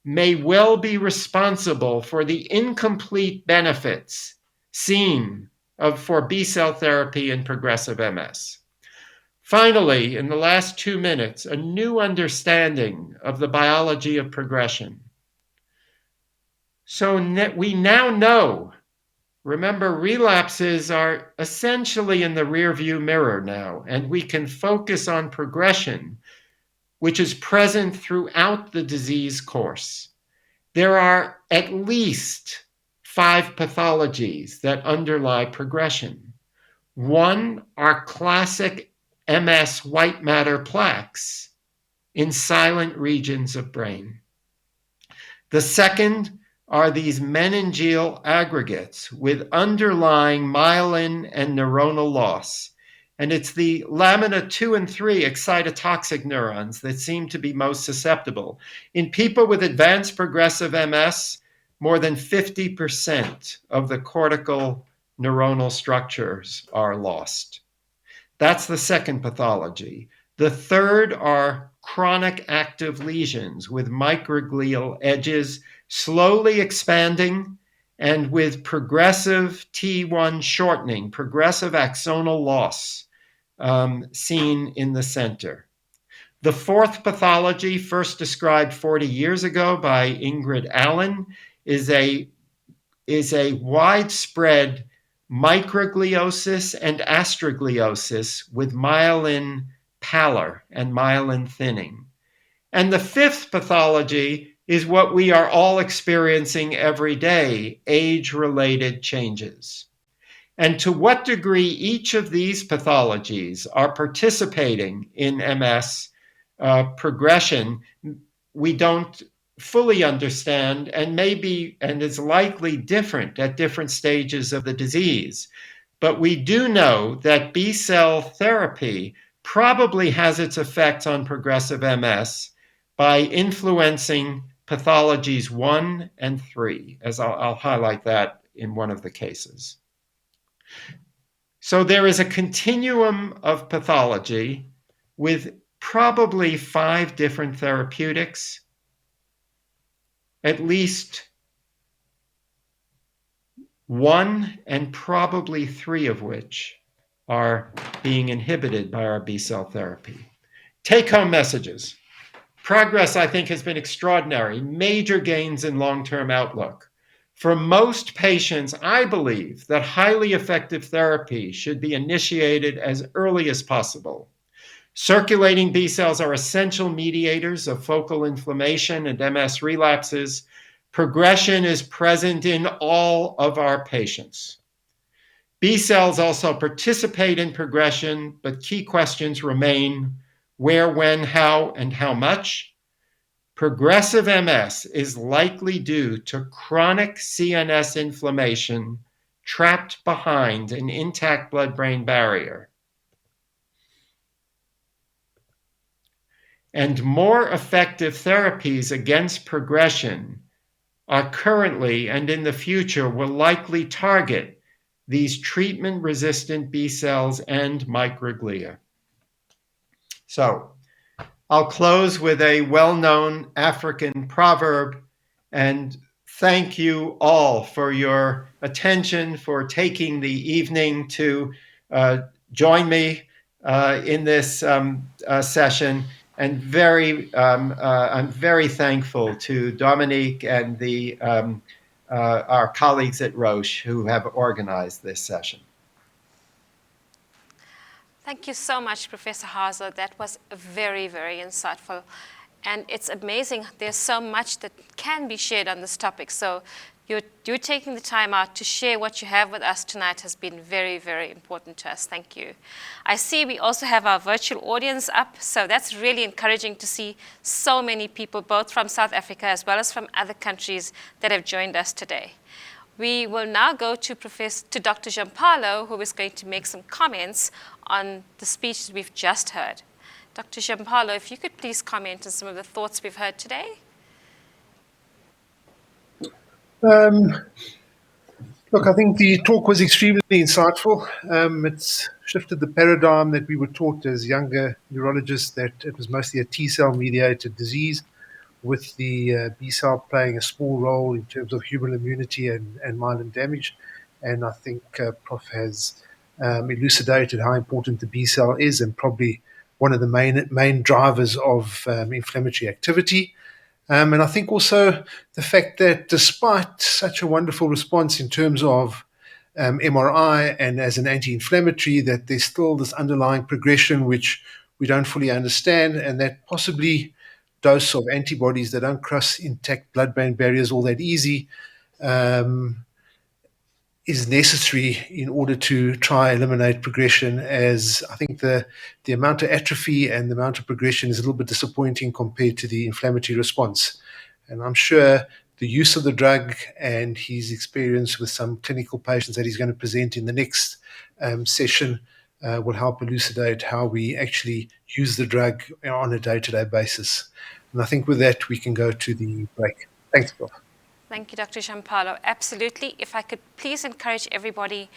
may well be responsible for the incomplete benefits seen for B cell therapy in progressive MS. Finally, in the last 2 minutes, a new understanding of the biology of progression. So we now know, remember, relapses are essentially in the rearview mirror now, and we can focus on progression, which is present throughout the disease course. There are at least 5 pathologies that underlie progression. One are classic MS white matter plaques in silent regions of brain. The second are these meningeal aggregates with underlying myelin and neuronal loss. And it's the lamina 2 and 3 excitotoxic neurons that seem to be most susceptible. In people with advanced progressive MS, more than 50% of the cortical neuronal structures are lost. That's the second pathology. The third are chronic active lesions with microglial edges slowly expanding and with progressive T1 shortening, progressive axonal loss seen in the center. The fourth pathology, first described 40 years ago by Ingrid Allen, is a widespread microgliosis and astrogliosis with myelin pallor and myelin thinning. And the fifth pathology is what we are all experiencing every day, age-related changes. And to what degree each of these pathologies are participating in MS progression, we don't fully understand, and is likely different at different stages of the disease. But we do know that B-cell therapy probably has its effects on progressive MS by influencing pathologies 1 and 3, as I'll highlight that in one of the cases. So there is a continuum of pathology with probably 5 different therapeutics, at least 1 and probably 3 of which are being inhibited by our B-cell therapy. Take-home messages. Progress, I think, has been extraordinary. Major gains in long-term outlook. For most patients, I believe that highly effective therapy should be initiated as early as possible. Circulating B cells are essential mediators of focal inflammation and MS relapses. Progression is present in all of our patients. B cells also participate in progression, but key questions remain: where, when, how, and how much. Progressive MS is likely due to chronic CNS inflammation trapped behind an intact blood-brain barrier. And more effective therapies against progression are currently and in the future will likely target these treatment-resistant B cells and microglia. So I'll close with a well-known African proverb, and thank you all for your attention, for taking the evening to join me in this session. And I'm very thankful to Dominique and our colleagues at Roche who have organized this session. Thank you so much, Professor Hauser. That was very, very insightful. And it's amazing. There's so much that can be shared on this topic. So you're taking the time out to share what you have with us tonight has been very, very important to us. Thank you. I see we also have our virtual audience up. So that's really encouraging to see so many people, both from South Africa as well as from other countries, that have joined us today. We will now go to Dr. Giampaolo, who is going to make some comments on the speech we've just heard. Dr. Giampaolo, if you could please comment on some of the thoughts we've heard today. Look, I think the talk was extremely insightful. It's shifted the paradigm that we were taught as younger neurologists, that it was mostly a T-cell mediated disease, with the B-cell playing a small role in terms of human immunity and myelin damage. And I think Prof has elucidated how important the B-cell is, and probably one of the main drivers of inflammatory activity. And I think also the fact that despite such a wonderful response in terms of MRI and as an anti-inflammatory, that there's still this underlying progression which we don't fully understand, and that possibly dose of antibodies that don't cross intact blood-brain barriers all that easy is necessary in order to try eliminate progression, as I think the amount of atrophy and the amount of progression is a little bit disappointing compared to the inflammatory response. And I'm sure the use of the drug and his experience with some clinical patients that he's going to present in the next session will help elucidate how we actually use the drug on a day-to-day basis. And I think with that, we can go to the break. Thanks, Prof. Thank you, Dr. Giampaolo. Absolutely. If I could please encourage everybody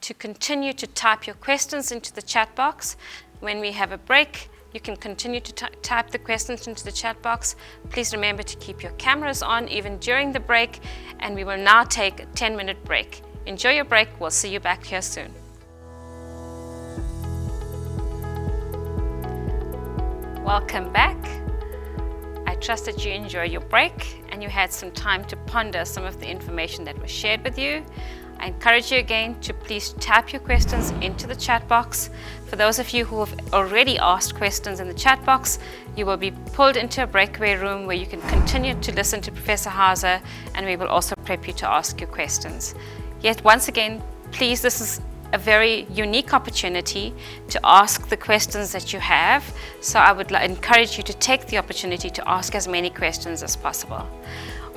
to continue to type your questions into the chat box. When we have a break, you can continue to type the questions into the chat box. Please remember to keep your cameras on even during the break, and we will now take a 10-minute break. Enjoy your break. We'll see you back here soon. Welcome back. I trust that you enjoyed your break and you had some time to ponder some of the information that was shared with you. I encourage you again to please type your questions into the chat box. For those of you who have already asked questions in the chat box, you will be pulled into a breakaway room where you can continue to listen to Professor Hauser, and we will also prep you to ask your questions. Yet once again, please, this is a very unique opportunity to ask the questions that you have. So I would encourage you to take the opportunity to ask as many questions as possible.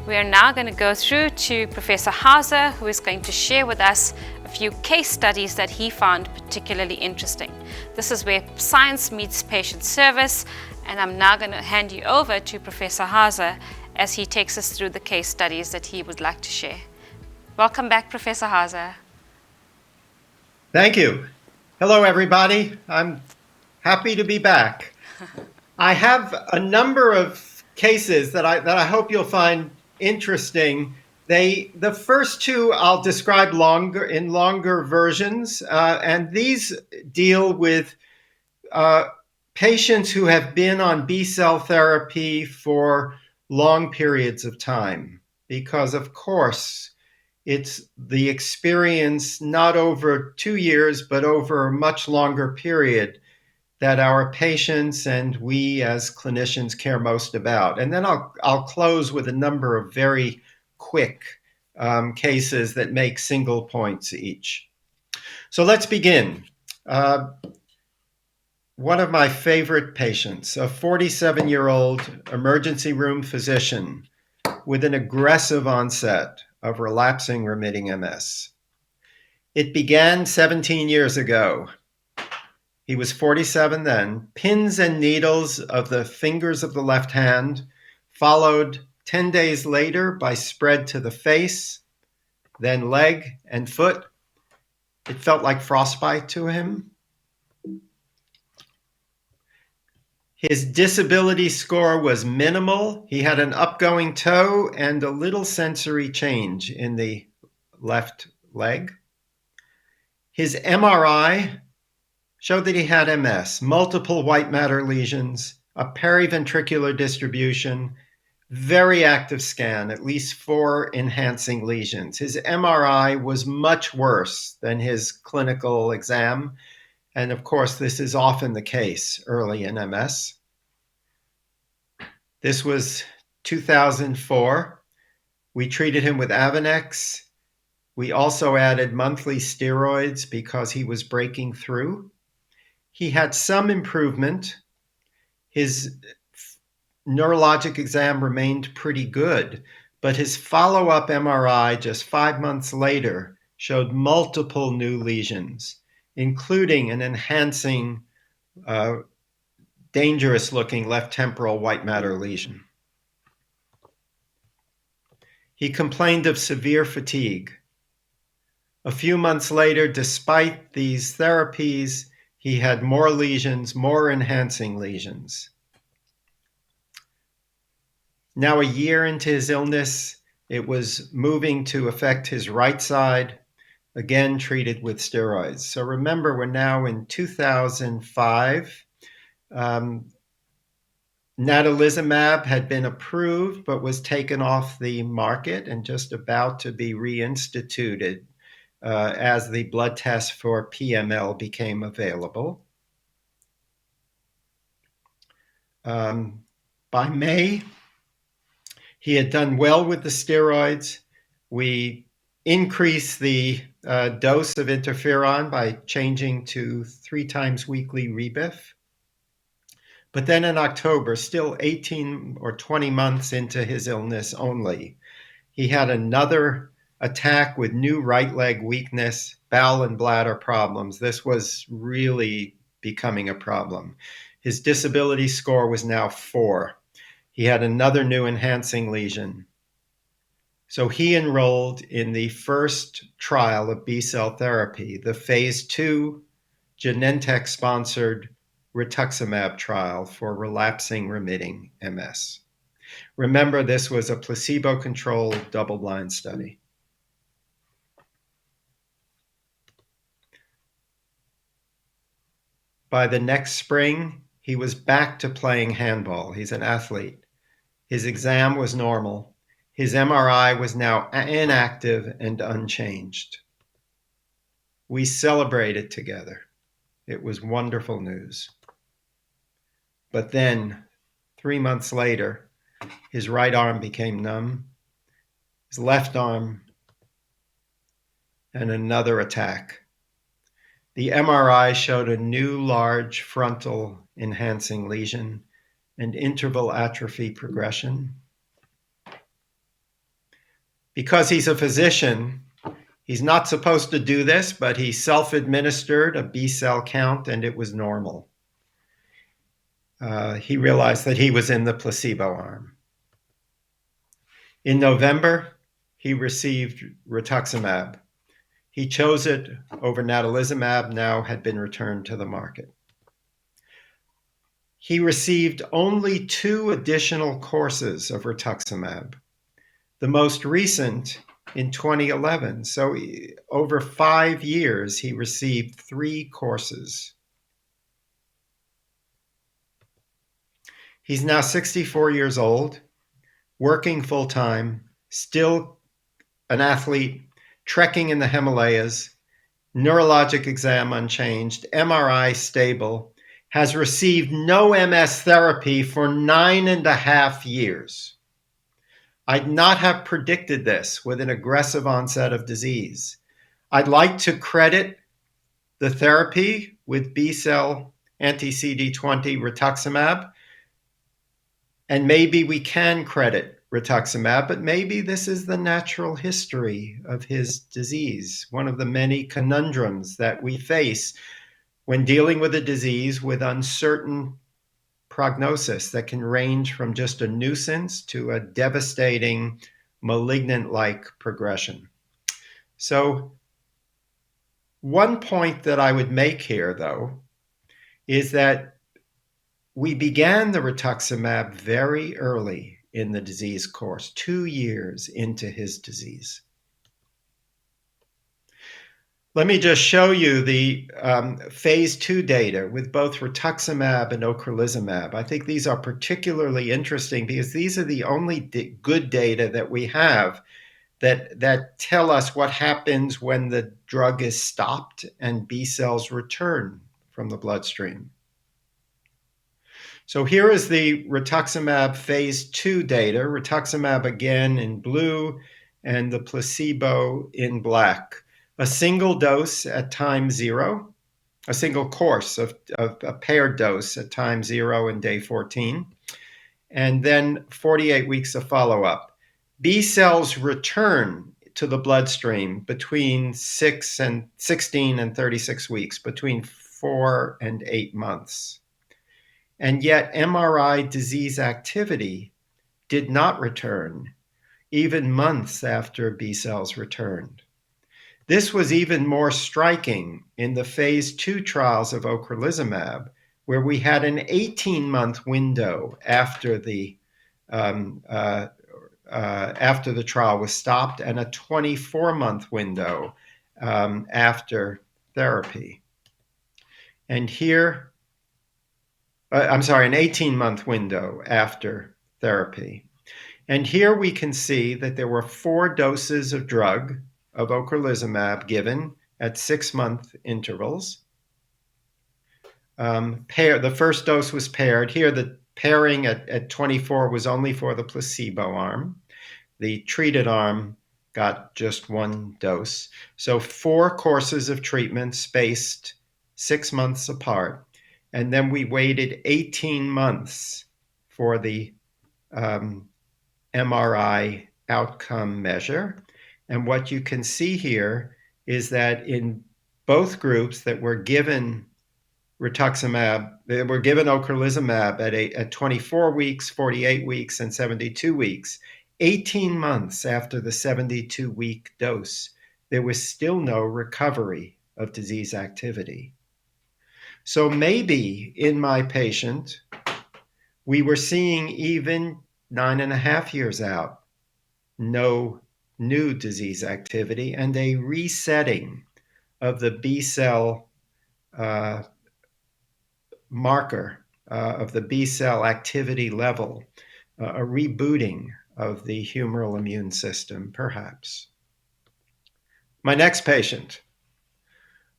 We are now going to go through to Professor Hauser, who is going to share with us a few case studies that he found particularly interesting. This is where science meets patient service, and I'm now going to hand you over to Professor Hauser as he takes us through the case studies that he would like to share. Welcome back, Professor Hauser. Thank you. Hello, everybody. I'm happy to be back. I have a number of cases that I hope you'll find interesting. The first two I'll describe longer versions, and these deal with patients who have been on B-cell therapy for long periods of time, because of course it's the experience not over 2 years, but over a much longer period that our patients and we as clinicians care most about. And then I'll close with a number of very quick cases that make single points each. So let's begin. One of my favorite patients, a 47-year-old emergency room physician with an aggressive onset of relapsing remitting MS. It began 17 years ago. He was 47 then. Pins and needles of the fingers of the left hand, followed 10 days later by spread to the face, then leg and foot. It felt like frostbite to him. His disability score was minimal. He had an upgoing toe and a little sensory change in the left leg. His MRI showed that he had MS, multiple white matter lesions, a periventricular distribution, very active scan, at least 4 enhancing lesions. His MRI was much worse than his clinical exam. And of course, this is often the case early in MS. This was 2004. We treated him with Avonex. We also added monthly steroids because he was breaking through. He had some improvement. His neurologic exam remained pretty good, but his follow-up MRI just 5 months later showed multiple new lesions, including an enhancing, dangerous-looking left temporal white matter lesion. He complained of severe fatigue. A few months later, despite these therapies, he had more lesions, more enhancing lesions. Now, a year into his illness, it was moving to affect his right side, again treated with steroids. So remember, we're now in 2005. Natalizumab had been approved, but was taken off the market and just about to be reinstituted as the blood test for PML became available. By May, he had done well with the steroids. We increased the dose of interferon by changing to 3 times weekly Rebif. But then in October, still 18 or 20 months into his illness only, he had another attack with new right leg weakness, bowel and bladder problems. This was really becoming a problem. His disability score was now 4. He had another new enhancing lesion. So he enrolled in the first trial of B-cell therapy, the phase 2 Genentech-sponsored rituximab trial for relapsing remitting MS. Remember, this was a placebo-controlled double-blind study. By the next spring, he was back to playing handball. He's an athlete. His exam was normal. His MRI was now inactive and unchanged. We celebrated together. It was wonderful news. But then, 3 months later, his right arm became numb, his left arm, and another attack. The MRI showed a new large frontal enhancing lesion and interval atrophy progression. Because he's a physician, he's not supposed to do this, but he self-administered a B-cell count and it was normal. He realized that he was in the placebo arm. In November, he received rituximab. He chose it over natalizumab, now had been returned to the market. He received only 2 additional courses of rituximab, the most recent in 2011. So over 5 years, he received 3 courses. He's now 64 years old, working full-time, still an athlete, trekking in the Himalayas, neurologic exam unchanged, MRI stable, has received no MS therapy for 9.5 years. I'd not have predicted this with an aggressive onset of disease. I'd like to credit the therapy with B-cell anti-CD20 rituximab, and maybe we can credit rituximab, but maybe this is the natural history of his disease, one of the many conundrums that we face when dealing with a disease with uncertain prognosis that can range from just a nuisance to a devastating malignant-like progression. So one point that I would make here, though, is that we began the rituximab very early in the disease course, 2 years into his disease. Let me just show you the phase 2 data with both rituximab and ocrelizumab. I think these are particularly interesting because these are the only good data that we have that tell us what happens when the drug is stopped and B cells return from the bloodstream. So here is the rituximab phase 2 data, rituximab again in blue and the placebo in black. A single dose at time 0, a single course of a paired dose at time 0 and day 14, and then 48 weeks of follow-up. B cells return to the bloodstream between 16 and 36 weeks, between 4 and 8 months. And yet MRI disease activity did not return, even months after B cells returned. This was even more striking in the phase 2 trials of ocrelizumab, where we had an 18-month window after the trial was stopped and a 24-month window after therapy. And here, an 18-month window after therapy. And here we can see that there were 4 doses of drug of ocrelizumab given at 6-month intervals. The first dose was paired. Here the pairing at 24 was only for the placebo arm. The treated arm got just 1 dose. So 4 courses of treatment spaced 6 months apart. And then we waited 18 months for the MRI outcome measure. And what you can see here is that in both groups that were given rituximab, they were given ocrelizumab at 24 weeks, 48 weeks, and 72 weeks, 18 months after the 72-week dose, there was still no recovery of disease activity. So maybe in my patient, we were seeing even 9.5 years out, no new disease activity and a resetting of the B cell marker of the B cell activity level, a rebooting of the humoral immune system, perhaps. My next patient,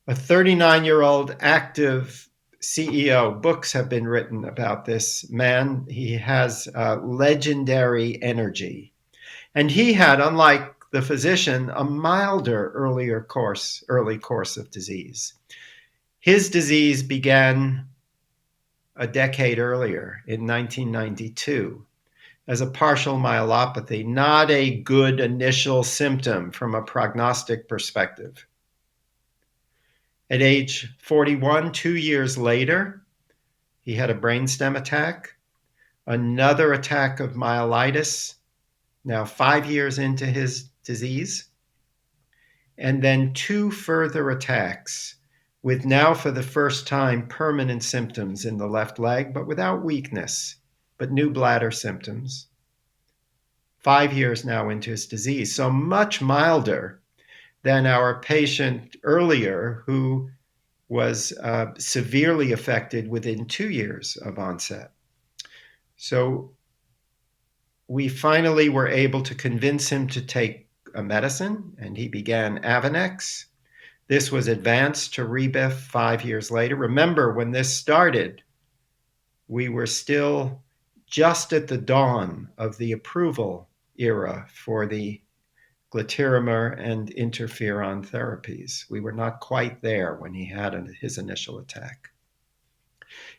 a 39-year-old active CEO. Books have been written about this man. He has legendary energy. And he had, unlike the physician, a milder early course of disease. His disease began a decade earlier in 1992 as a partial myelopathy, not a good initial symptom from a prognostic perspective. At age 41, 2 years later, he had a brainstem attack, another attack of myelitis, now 5 years into his disease, and then 2 further attacks with now for the first time permanent symptoms in the left leg, but without weakness, but new bladder symptoms. 5 years now into his disease, so much milder than our patient earlier who was severely affected within 2 years of onset. So we finally were able to convince him to take a medicine, and he began Avonex. This was advanced to Rebif 5 years later. Remember, when this started, we were still just at the dawn of the approval era for the glitiramer and interferon therapies. We were not quite there when he had his initial attack.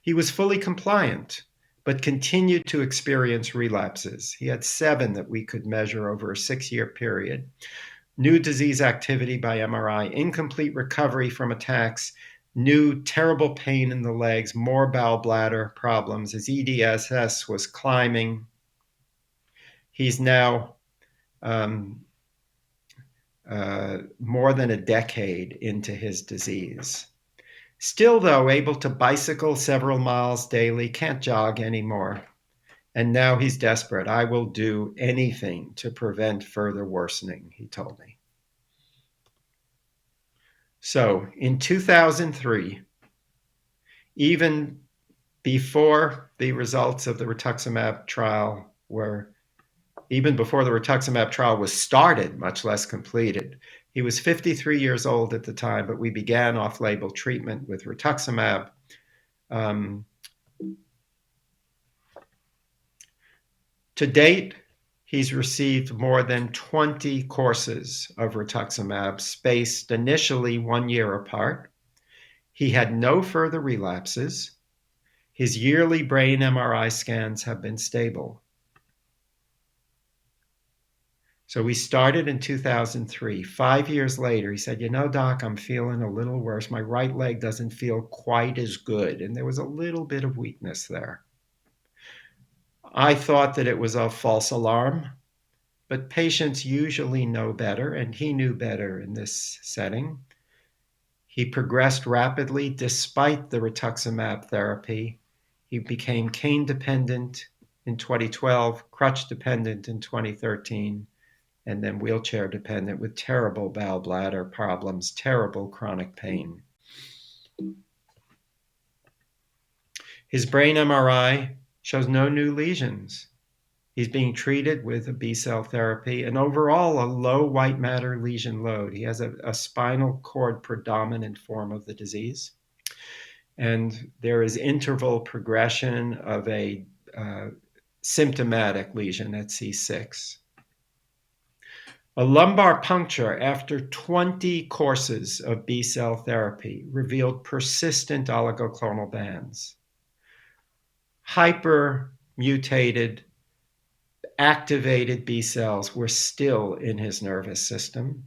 He was fully compliant, but continued to experience relapses. He had 7 that we could measure over a 6-year period. New disease activity by MRI, incomplete recovery from attacks, new terrible pain in the legs, more bowel bladder problems. His EDSS was climbing. He's now more than a decade into his disease. Still, though, able to bicycle several miles daily, can't jog anymore. And now he's desperate. I will do anything to prevent further worsening, he told me. So in 2003, even before the results of the rituximab trial even before the rituximab trial was started, much less completed, he was 53 years old at the time, but we began off-label treatment with rituximab. To date, he's received more than 20 courses of rituximab, spaced initially 1 year apart. He had no further relapses. His yearly brain MRI scans have been stable. So we started in 2003. 5 years later, he said, Doc, I'm feeling a little worse. My right leg doesn't feel quite as good. And there was a little bit of weakness there. I thought that it was a false alarm, but patients usually know better, and he knew better in this setting. He progressed rapidly despite the rituximab therapy. He became cane dependent in 2012, crutch dependent in 2013, and then wheelchair dependent with terrible bowel bladder problems, terrible chronic pain. His brain MRI shows no new lesions. He's being treated with a B-cell therapy and overall a low white matter lesion load. He has a spinal cord predominant form of the disease. And there is interval progression of a symptomatic lesion at C6. A lumbar puncture after 20 courses of B-cell therapy revealed persistent oligoclonal bands. Hyper-mutated, activated B cells were still in his nervous system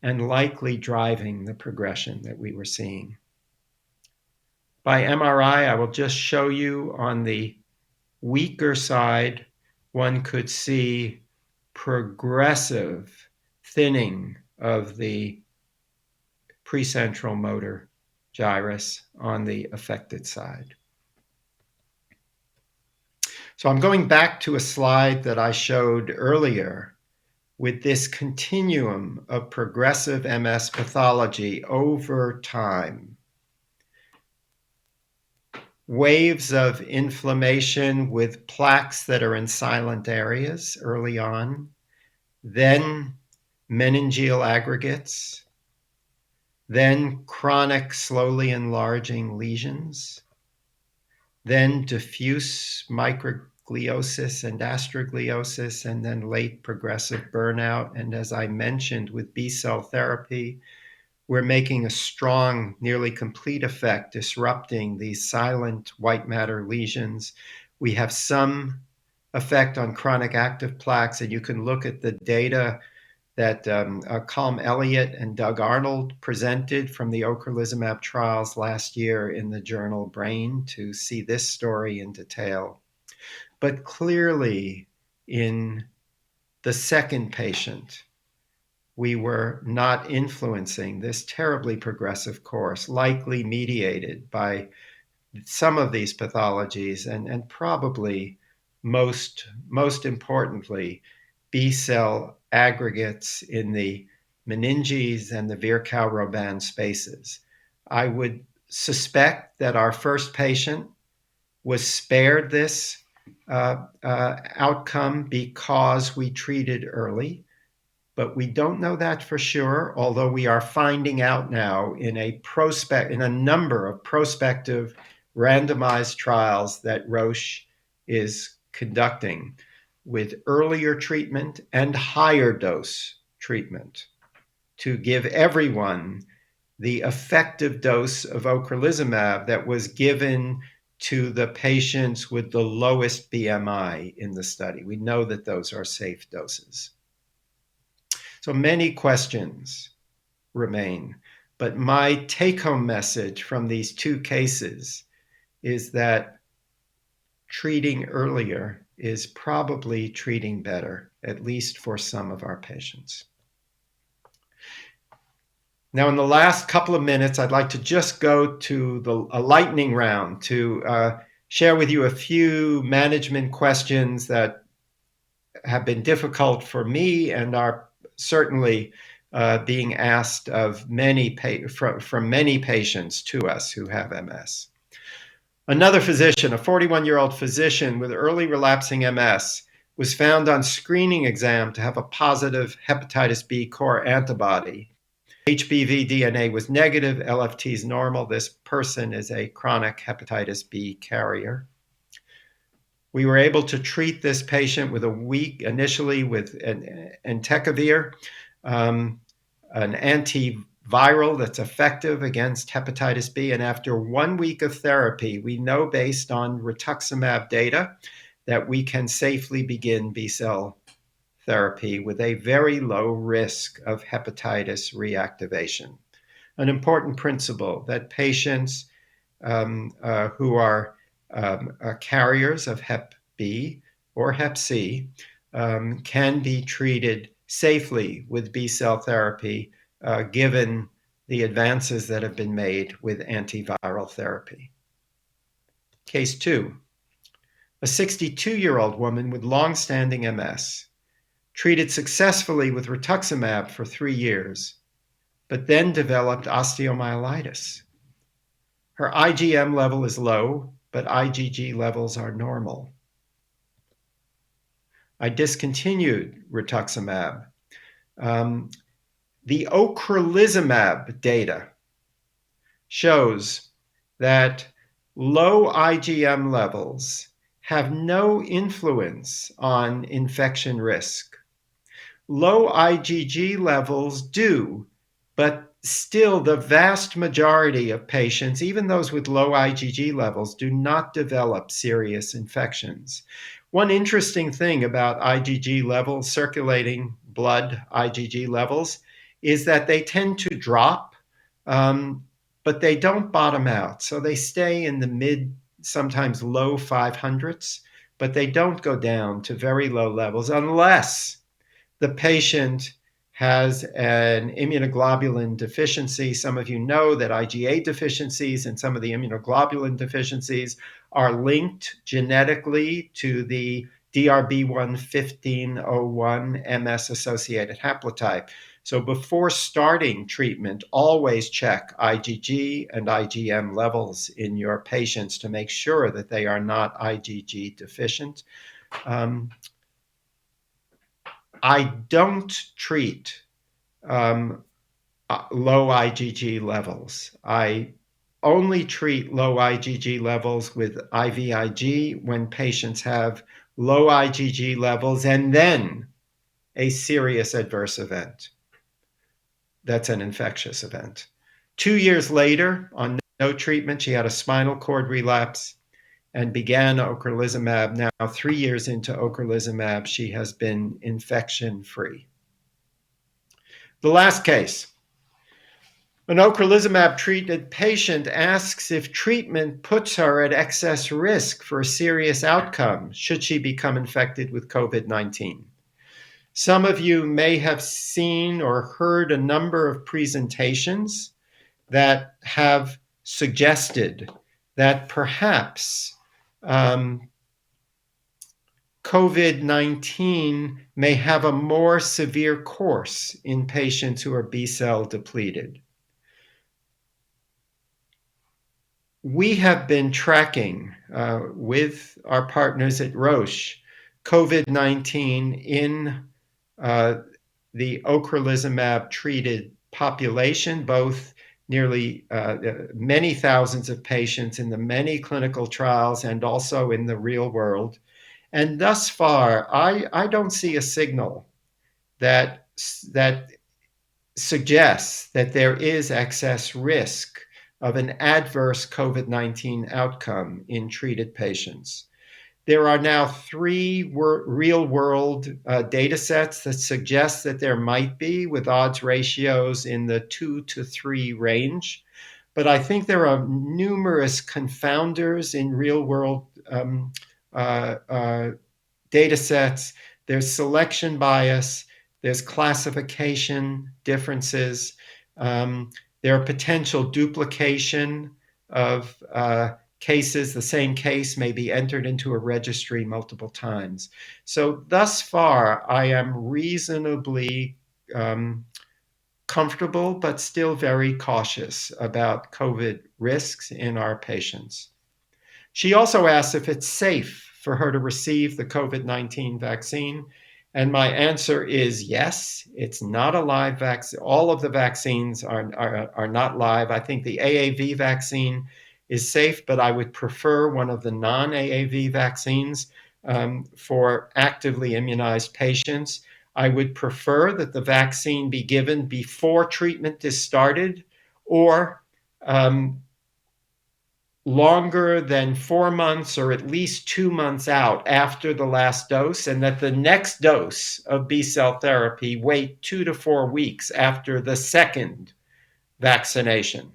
and likely driving the progression that we were seeing. By MRI, I will just show you on the weaker side, one could see progressive thinning of the precentral motor gyrus on the affected side. So I'm going back to a slide that I showed earlier with this continuum of progressive MS pathology over time. Waves of inflammation with plaques that are in silent areas early on, then meningeal aggregates, then chronic slowly enlarging lesions, then diffuse microgliosis and astrogliosis, and then late progressive burnout. And as I mentioned, with B-cell therapy, we're making a strong, nearly complete effect, disrupting these silent white matter lesions. We have some effect on chronic active plaques, and you can look at the data that Colm Elliott and Doug Arnold presented from the ocrelizumab trials last year in the journal Brain to see this story in detail. But clearly, in the second patient, we were not influencing this terribly progressive course, likely mediated by some of these pathologies and probably most importantly, B-cell aggregates in the meninges and the Virchow-Robin spaces. I would suspect that our first patient was spared this outcome because we treated early, but we don't know that for sure, although we are finding out now in a number of prospective randomized trials that Roche is conducting with earlier treatment and higher dose treatment to give everyone the effective dose of ocrelizumab that was given to the patients with the lowest BMI in the study. We know that those are safe doses. So many questions remain, but my take-home message from these two cases is that treating earlier is probably treating better, at least for some of our patients. Now, in the last couple of minutes, I'd like to just go to a lightning round to share with you a few management questions that have been difficult for me and are certainly being asked of from many patients to us who have MS. Another physician, a 41-year-old physician with early relapsing MS, was found on screening exam to have a positive hepatitis B core antibody. HBV DNA was negative, LFT is normal. This person is a chronic hepatitis B carrier. We were able to treat this patient initially with entecavir, an antiviral that's effective against hepatitis B. And after 1 week of therapy, we know based on rituximab data that we can safely begin B-cell therapy with a very low risk of hepatitis reactivation. An important principle that patients who are carriers of Hep B or Hep C can be treated safely with B-cell therapy given the advances that have been made with antiviral therapy. Case 2, a 62-year-old woman with long-standing MS, treated successfully with rituximab for 3 years, but then developed osteomyelitis. Her IgM level is low, but IgG levels are normal. I discontinued rituximab. The ocrelizumab data shows that low IgM levels have no influence on infection risk. Low IgG levels do, but still the vast majority of patients, even those with low IgG levels, do not develop serious infections. One interesting thing about IgG levels, circulating blood IgG levels, is that they tend to drop, but they don't bottom out. So they stay in the mid, sometimes low 500s, but they don't go down to very low levels unless the patient has an immunoglobulin deficiency. Some of you know that IgA deficiencies and some of the immunoglobulin deficiencies are linked genetically to the DRB1 1501 MS-associated haplotype. So before starting treatment, always check IgG and IgM levels in your patients to make sure that they are not IgG deficient. I don't treat low IgG levels. I only treat low IgG levels with IVIG when patients have low IgG levels and then a serious adverse event. That's an infectious event. 2 years later, on no treatment, she had a spinal cord relapse and began ocrelizumab. Now, 3 years into ocrelizumab, she has been infection-free. The last case. An ocrelizumab-treated patient asks if treatment puts her at excess risk for a serious outcome should she become infected with COVID-19. Some of you may have seen or heard a number of presentations that have suggested that perhaps COVID-19 may have a more severe course in patients who are B-cell depleted. We have been tracking with our partners at Roche COVID-19 in the ocrelizumab treated population, both nearly many thousands of patients in the many clinical trials and also in the real world. And thus far, I don't see a signal that suggests that there is excess risk of an adverse COVID-19 outcome in treated patients. There are now 3 real-world data sets that suggest that there might be, with odds ratios in the 2 to 3 range. But I think there are numerous confounders in real-world data sets. There's selection bias. There's classification differences. There are potential duplication of cases. The same case may be entered into a registry multiple times. So thus far, I am reasonably comfortable, but still very cautious about COVID risks in our patients. She also asked if it's safe for her to receive the COVID-19 vaccine. And my answer is yes. It's not a live vaccine. All of the vaccines are not live. I think the AAV vaccine is safe, but I would prefer one of the non-AAV vaccines for actively immunized patients. I would prefer that the vaccine be given before treatment is started or longer than 4 months or at least 2 months out after the last dose, and that the next dose of B-cell therapy wait 2 to 4 weeks after the second vaccination.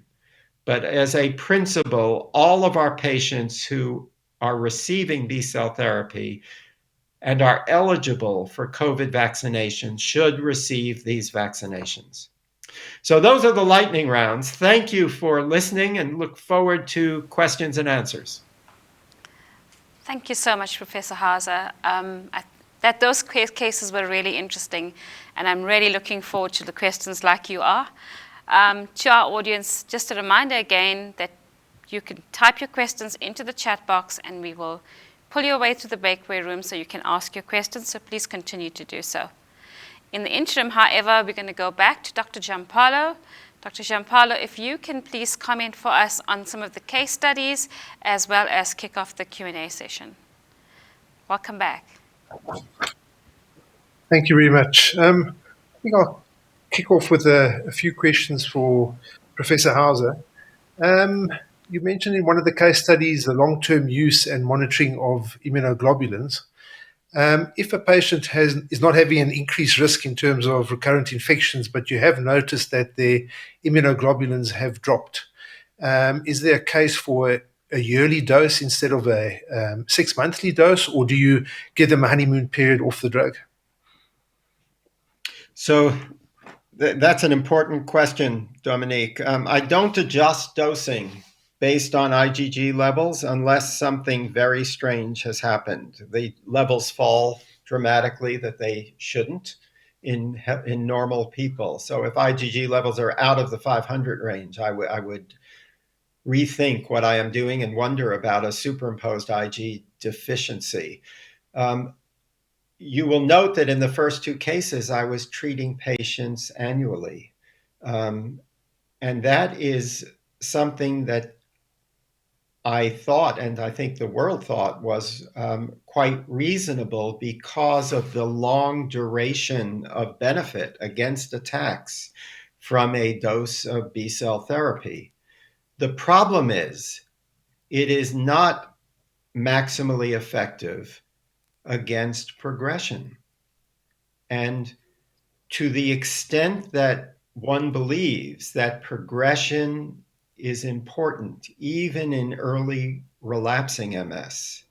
But as a principle, all of our patients who are receiving B-cell therapy and are eligible for COVID vaccination should receive these vaccinations. So those are the lightning rounds. Thank you for listening and look forward to questions and answers. Thank you so much, Professor Hauser. Those cases were really interesting, and I'm really looking forward to the questions like you are. To our audience, just a reminder again that you can type your questions into the chat box and we will pull your way to the breakaway room so you can ask your questions, so please continue to do so. In the interim, however, we're going to go back to Dr. Giampaolo. Dr. Giampaolo, if you can please comment for us on some of the case studies as well as kick off the Q&A session. Welcome back. Thank you very much. I think I'll kick off with a few questions for Professor Hauser. You mentioned in one of the case studies the long-term use and monitoring of immunoglobulins. If a patient is not having an increased risk in terms of recurrent infections, but you have noticed that their immunoglobulins have dropped, is there a case for a yearly dose instead of a 6-monthly dose, or do you give them a honeymoon period off the drug? So that's an important question, Dominique. I don't adjust dosing based on IgG levels unless something very strange has happened. The levels fall dramatically that they shouldn't in normal people. So if IgG levels are out of the 500 range, I would rethink what I am doing and wonder about a superimposed Ig deficiency. Um, you will note that in the first two cases, I was treating patients annually. And that is something that I thought, and I think the world thought, was quite reasonable because of the long duration of benefit against attacks from a dose of B cell therapy. The problem is, it is not maximally effective against progression. And to the extent that one believes that progression is important, even in early relapsing MS,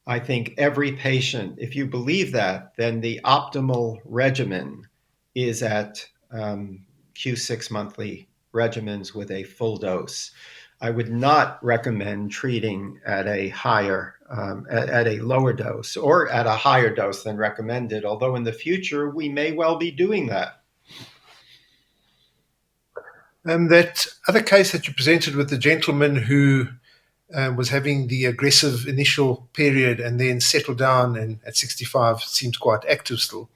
I think every patient, if you believe that, then the optimal regimen is at Q6 monthly regimens with a full dose. I would not recommend treating at a at a lower dose or at a higher dose than recommended, although in the future we may well be doing that. That other case that you presented with the gentleman who was having the aggressive initial period and then settled down and at 65 seems quite active still.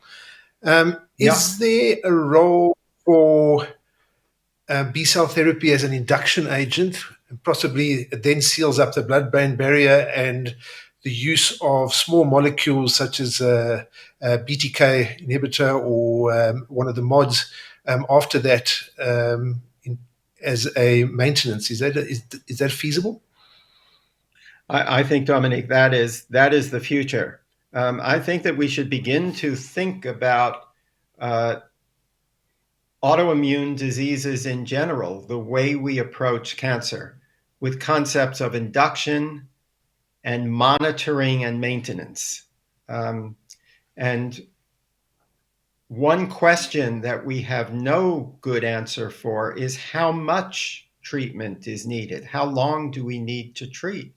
Yeah. Is there a role for B cell therapy as an induction agent? Possibly it then seals up the blood brain barrier, and the use of small molecules such as a BTK inhibitor or one of the mods after that as a maintenance. Is that feasible? I think, Dominic, that is the future. I think that we should begin to think about uh, autoimmune diseases in general, the way we approach cancer, with concepts of induction and monitoring and maintenance. And one question that we have no good answer for is how much treatment is needed? How long do we need to treat?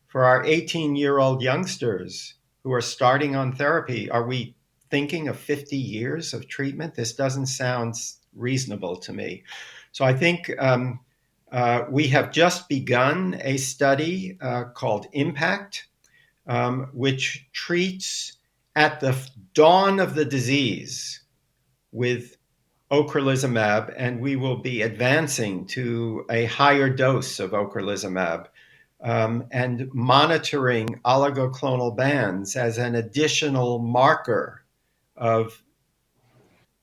For our 18-year-old youngsters who are starting on therapy, are we thinking of 50 years of treatment? This doesn't sound reasonable to me. So I think we have just begun a study called IMPACT, which treats at the dawn of the disease with ocrelizumab, and we will be advancing to a higher dose of ocrelizumab and monitoring oligoclonal bands as an additional marker of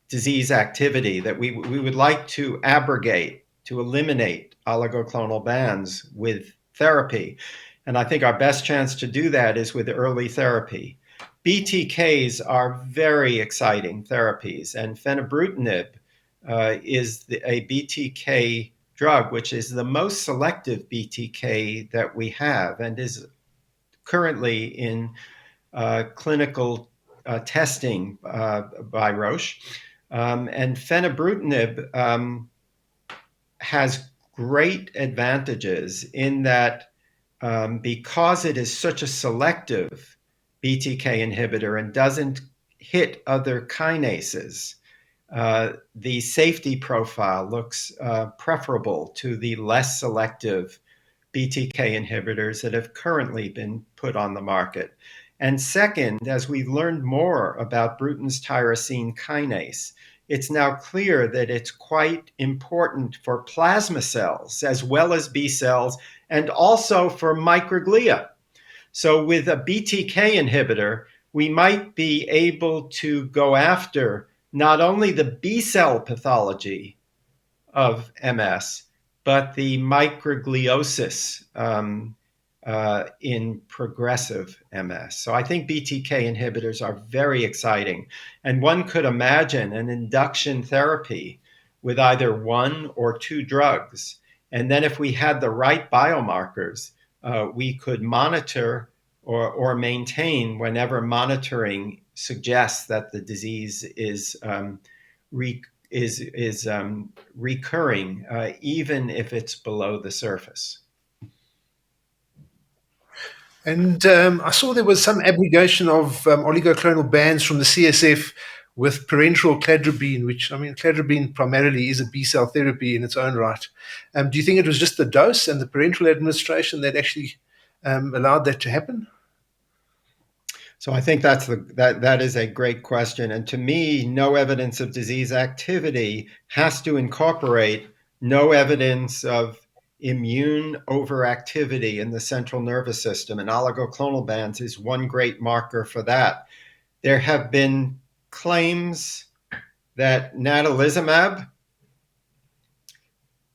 disease activity that we would like to abrogate, to eliminate oligoclonal bands with therapy. And I think our best chance to do that is with early therapy. BTKs are very exciting therapies, and fenebrutinib is a BTK drug, which is the most selective BTK that we have and is currently in clinical testing by Roche. And fenebrutinib has great advantages in that because it is such a selective BTK inhibitor and doesn't hit other kinases, the safety profile looks preferable to the less selective BTK inhibitors that have currently been put on the market. And second, as we've learned more about Bruton's tyrosine kinase, it's now clear that it's quite important for plasma cells as well as B cells and also for microglia. So with a BTK inhibitor, we might be able to go after not only the B cell pathology of MS, but the microgliosis in progressive MS. So I think BTK inhibitors are very exciting. And one could imagine an induction therapy with either one or two drugs. And then if we had the right biomarkers, we could monitor or maintain whenever monitoring suggests that the disease is is recurring, even if it's below the surface. And I saw there was some abrogation of oligoclonal bands from the CSF with parenteral cladribine, which, I mean, cladribine primarily is a B-cell therapy in its own right. Do you think it was just the dose and the parenteral administration that actually allowed that to happen? So I think that is a great question. And to me, no evidence of disease activity has to incorporate no evidence of immune overactivity in the central nervous system. And oligoclonal bands is one great marker for that. There have been claims that natalizumab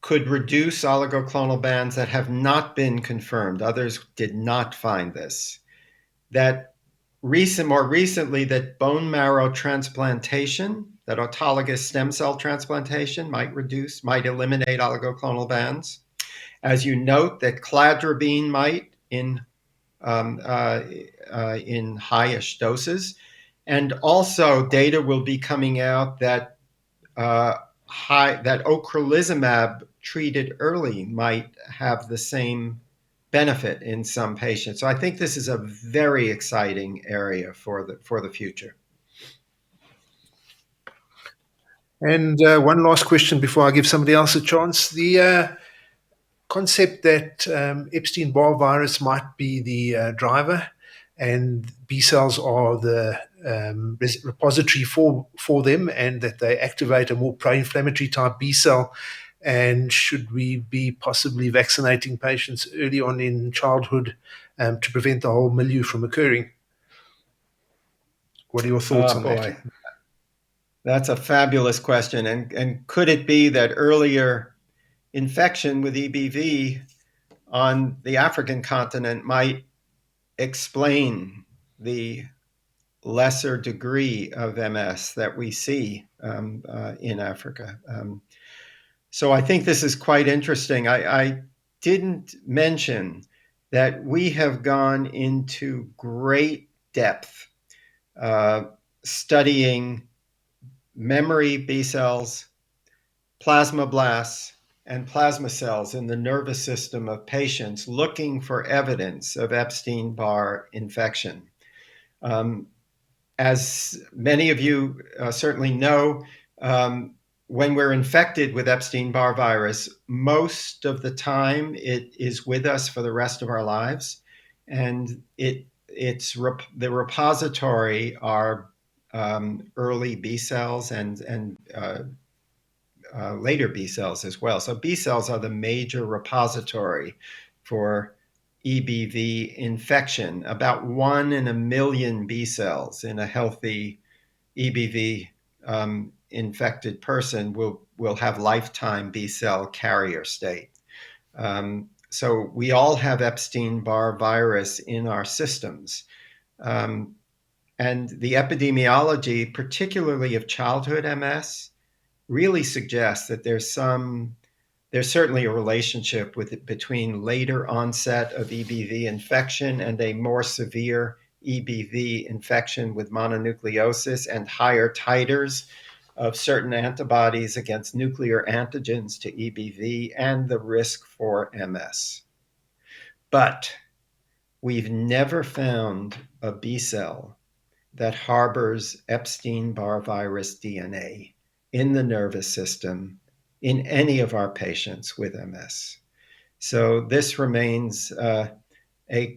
could reduce oligoclonal bands that have not been confirmed. Others did not find this. That more recently, that bone marrow transplantation, that autologous stem cell transplantation might eliminate oligoclonal bands. As you note, that cladribine might in highish doses. And also, data will be coming out that that ocrelizumab treated early might have the same benefit in some patients. So I think this is a very exciting area for the future. And one last question before I give somebody else a chance. The concept that Epstein-Barr virus might be the driver and B cells are the repository for them, and that they activate a more pro-inflammatory type B cell. And should we be possibly vaccinating patients early on in childhood to prevent the whole milieu from occurring? What are your thoughts on that? That's a fabulous question. And could it be that earlier infection with EBV on the African continent might explain the lesser degree of MS that we see in Africa? So I think this is quite interesting. I didn't mention that we have gone into great depth studying memory B cells, plasmablasts, and plasma cells in the nervous system of patients looking for evidence of Epstein-Barr infection. As many of you certainly know, when we're infected with Epstein-Barr virus, most of the time it is with us for the rest of our lives. And the repository are early B cells and later B cells as well. So B cells are the major repository for EBV infection. About 1 in a million B cells in a healthy EBV infected person will have lifetime B cell carrier state. So we all have Epstein-Barr virus in our systems. And the epidemiology, particularly of childhood MS, really suggests that there's certainly a relationship between later onset of EBV infection and a more severe EBV infection with mononucleosis and higher titers of certain antibodies against nuclear antigens to EBV and the risk for MS. But we've never found a B cell that harbors Epstein-Barr virus DNA in the nervous system in any of our patients with MS. So this remains a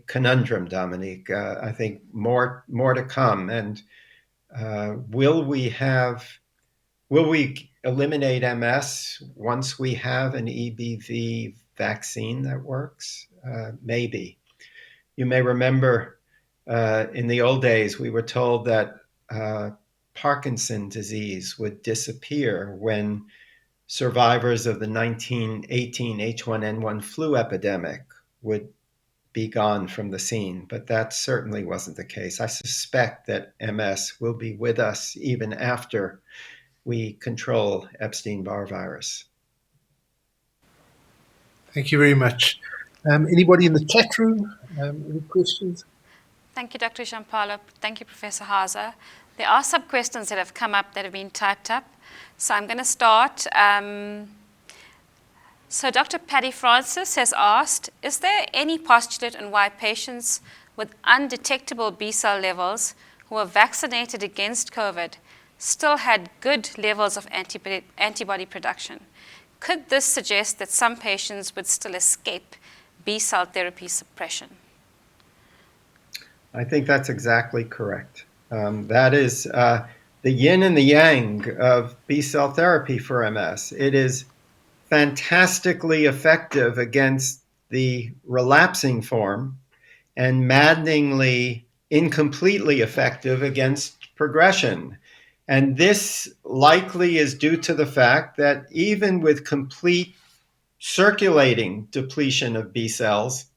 conundrum, Dominique. I think more to come. And will we eliminate MS once we have an EBV vaccine that works? Maybe. You may remember in the old days, we were told that Parkinson's disease would disappear when survivors of the 1918 H1N1 flu epidemic would be gone from the scene, but that certainly wasn't the case. I suspect that MS will be with us even after we control Epstein-Barr virus. Thank you very much. Anybody in the chat room? Any questions? Thank you, Dr. Giampaolo. Thank you, Professor Hauser. There are some questions that have come up that have been typed up. So I'm going to start. So Dr. Patty Francis has asked, is there any postulate on why patients with undetectable B-cell levels who were vaccinated against COVID still had good levels of antibody production? Could this suggest that some patients would still escape B-cell therapy suppression? I think that's exactly correct. That is the yin and the yang of B-cell therapy for MS. It is fantastically effective against the relapsing form and maddeningly, incompletely effective against progression. And this likely is due to the fact that even with complete circulating depletion of B cells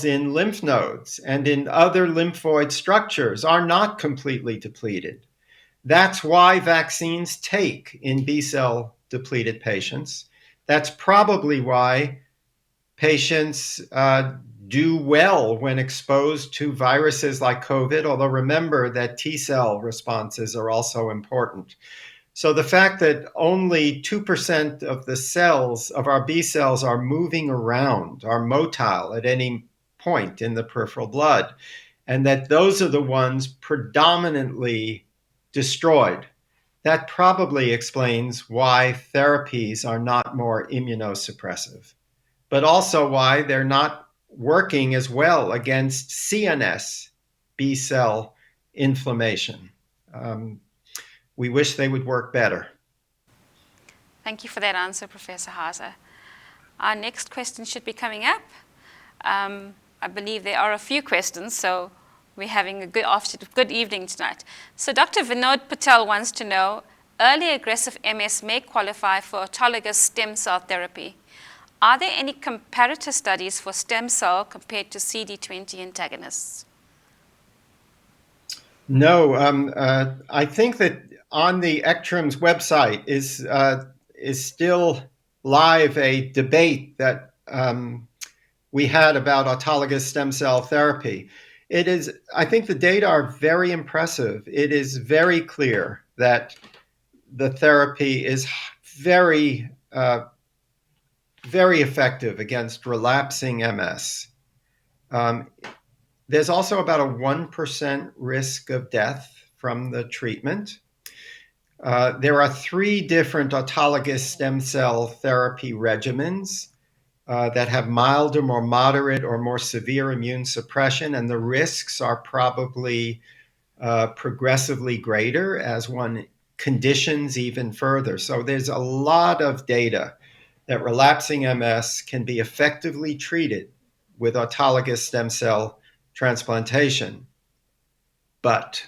in lymph nodes and in other lymphoid structures are not completely depleted. That's why vaccines take in B cell depleted patients. That's probably why patients do well when exposed to viruses like COVID, although remember that T cell responses are also important. So the fact that only 2% of the cells of our B cells are moving around, are motile at any point in the peripheral blood, and that those are the ones predominantly destroyed, that probably explains why therapies are not more immunosuppressive, but also why they're not working as well against CNS B cell inflammation. We wish they would work better. Thank you for that answer, Professor Hauser. Our next question should be coming up. I believe there are a few questions, so we're having a good evening tonight. So Dr. Vinod Patel wants to know, early aggressive MS may qualify for autologous stem cell therapy. Are there any comparator studies for stem cell compared to CD20 antagonists? No, I think that on the ECTRIMS website is still live a debate that we had about autologous stem cell therapy. It is, I think the data are very impressive. It is very clear that the therapy is very, very effective against relapsing MS. There's also about a 1% risk of death from the treatment. There are 3 different autologous stem cell therapy regimens that have milder, more moderate, or more severe immune suppression, and the risks are probably progressively greater as one conditions even further. So there's a lot of data that relapsing MS can be effectively treated with autologous stem cell transplantation. But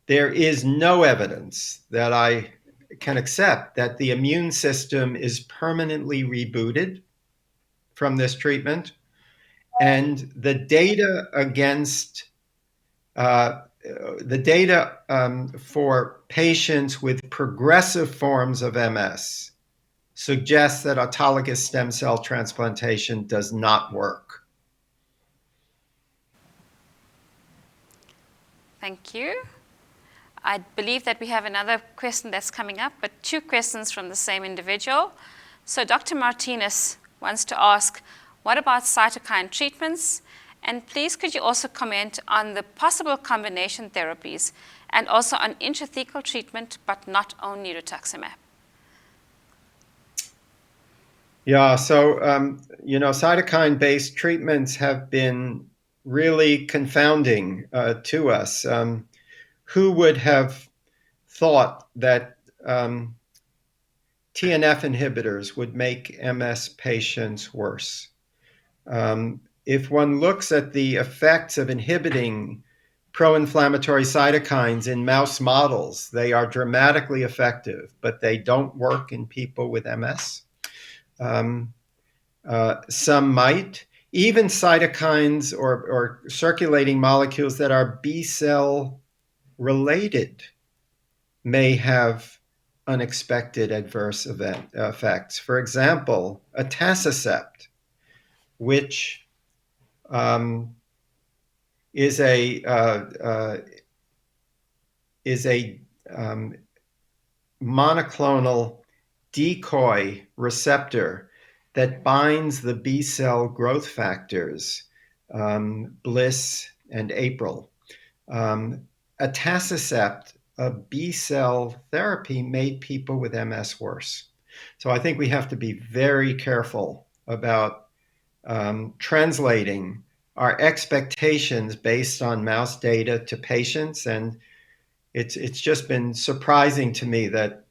there is no evidence that I can accept that the immune system is permanently rebooted from this treatment. And the data against for patients with progressive forms of MS suggests that autologous stem cell transplantation does not work. Thank you. I believe that we have another question that's coming up, but 2 questions from the same individual. So Dr. Martinez wants to ask, what about cytokine treatments? And please, could you also comment on the possible combination therapies and also on intrathecal treatment, but not only rituximab? Yeah, so, cytokine-based treatments have been really confounding to us. Who would have thought that TNF inhibitors would make MS patients worse? If one looks at the effects of inhibiting pro-inflammatory cytokines in mouse models, they are dramatically effective, but they don't work in people with MS. Some might. Even cytokines or circulating molecules that are B cell related may have unexpected adverse effects. For example, atacicept, which is is a monoclonal decoy receptor that binds the B cell growth factors, BLIS and APRIL. Atacicept, a B cell therapy, made people with MS worse. So I think we have to be very careful about translating our expectations based on mouse data to patients. And it's just been surprising to me that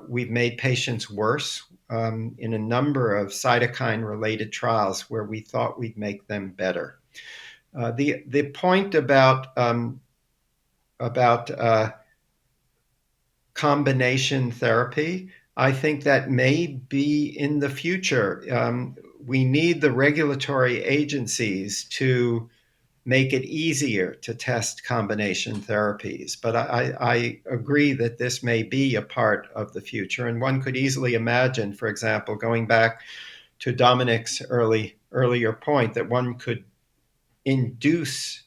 we've made patients worse in a number of cytokine-related trials where we thought we'd make them better. The point about combination therapy, I think that may be in the future. We need the regulatory agencies to make it easier to test combination therapies. But I agree that this may be a part of the future. And one could easily imagine, for example, going back to Dominic's earlier point, that one could induce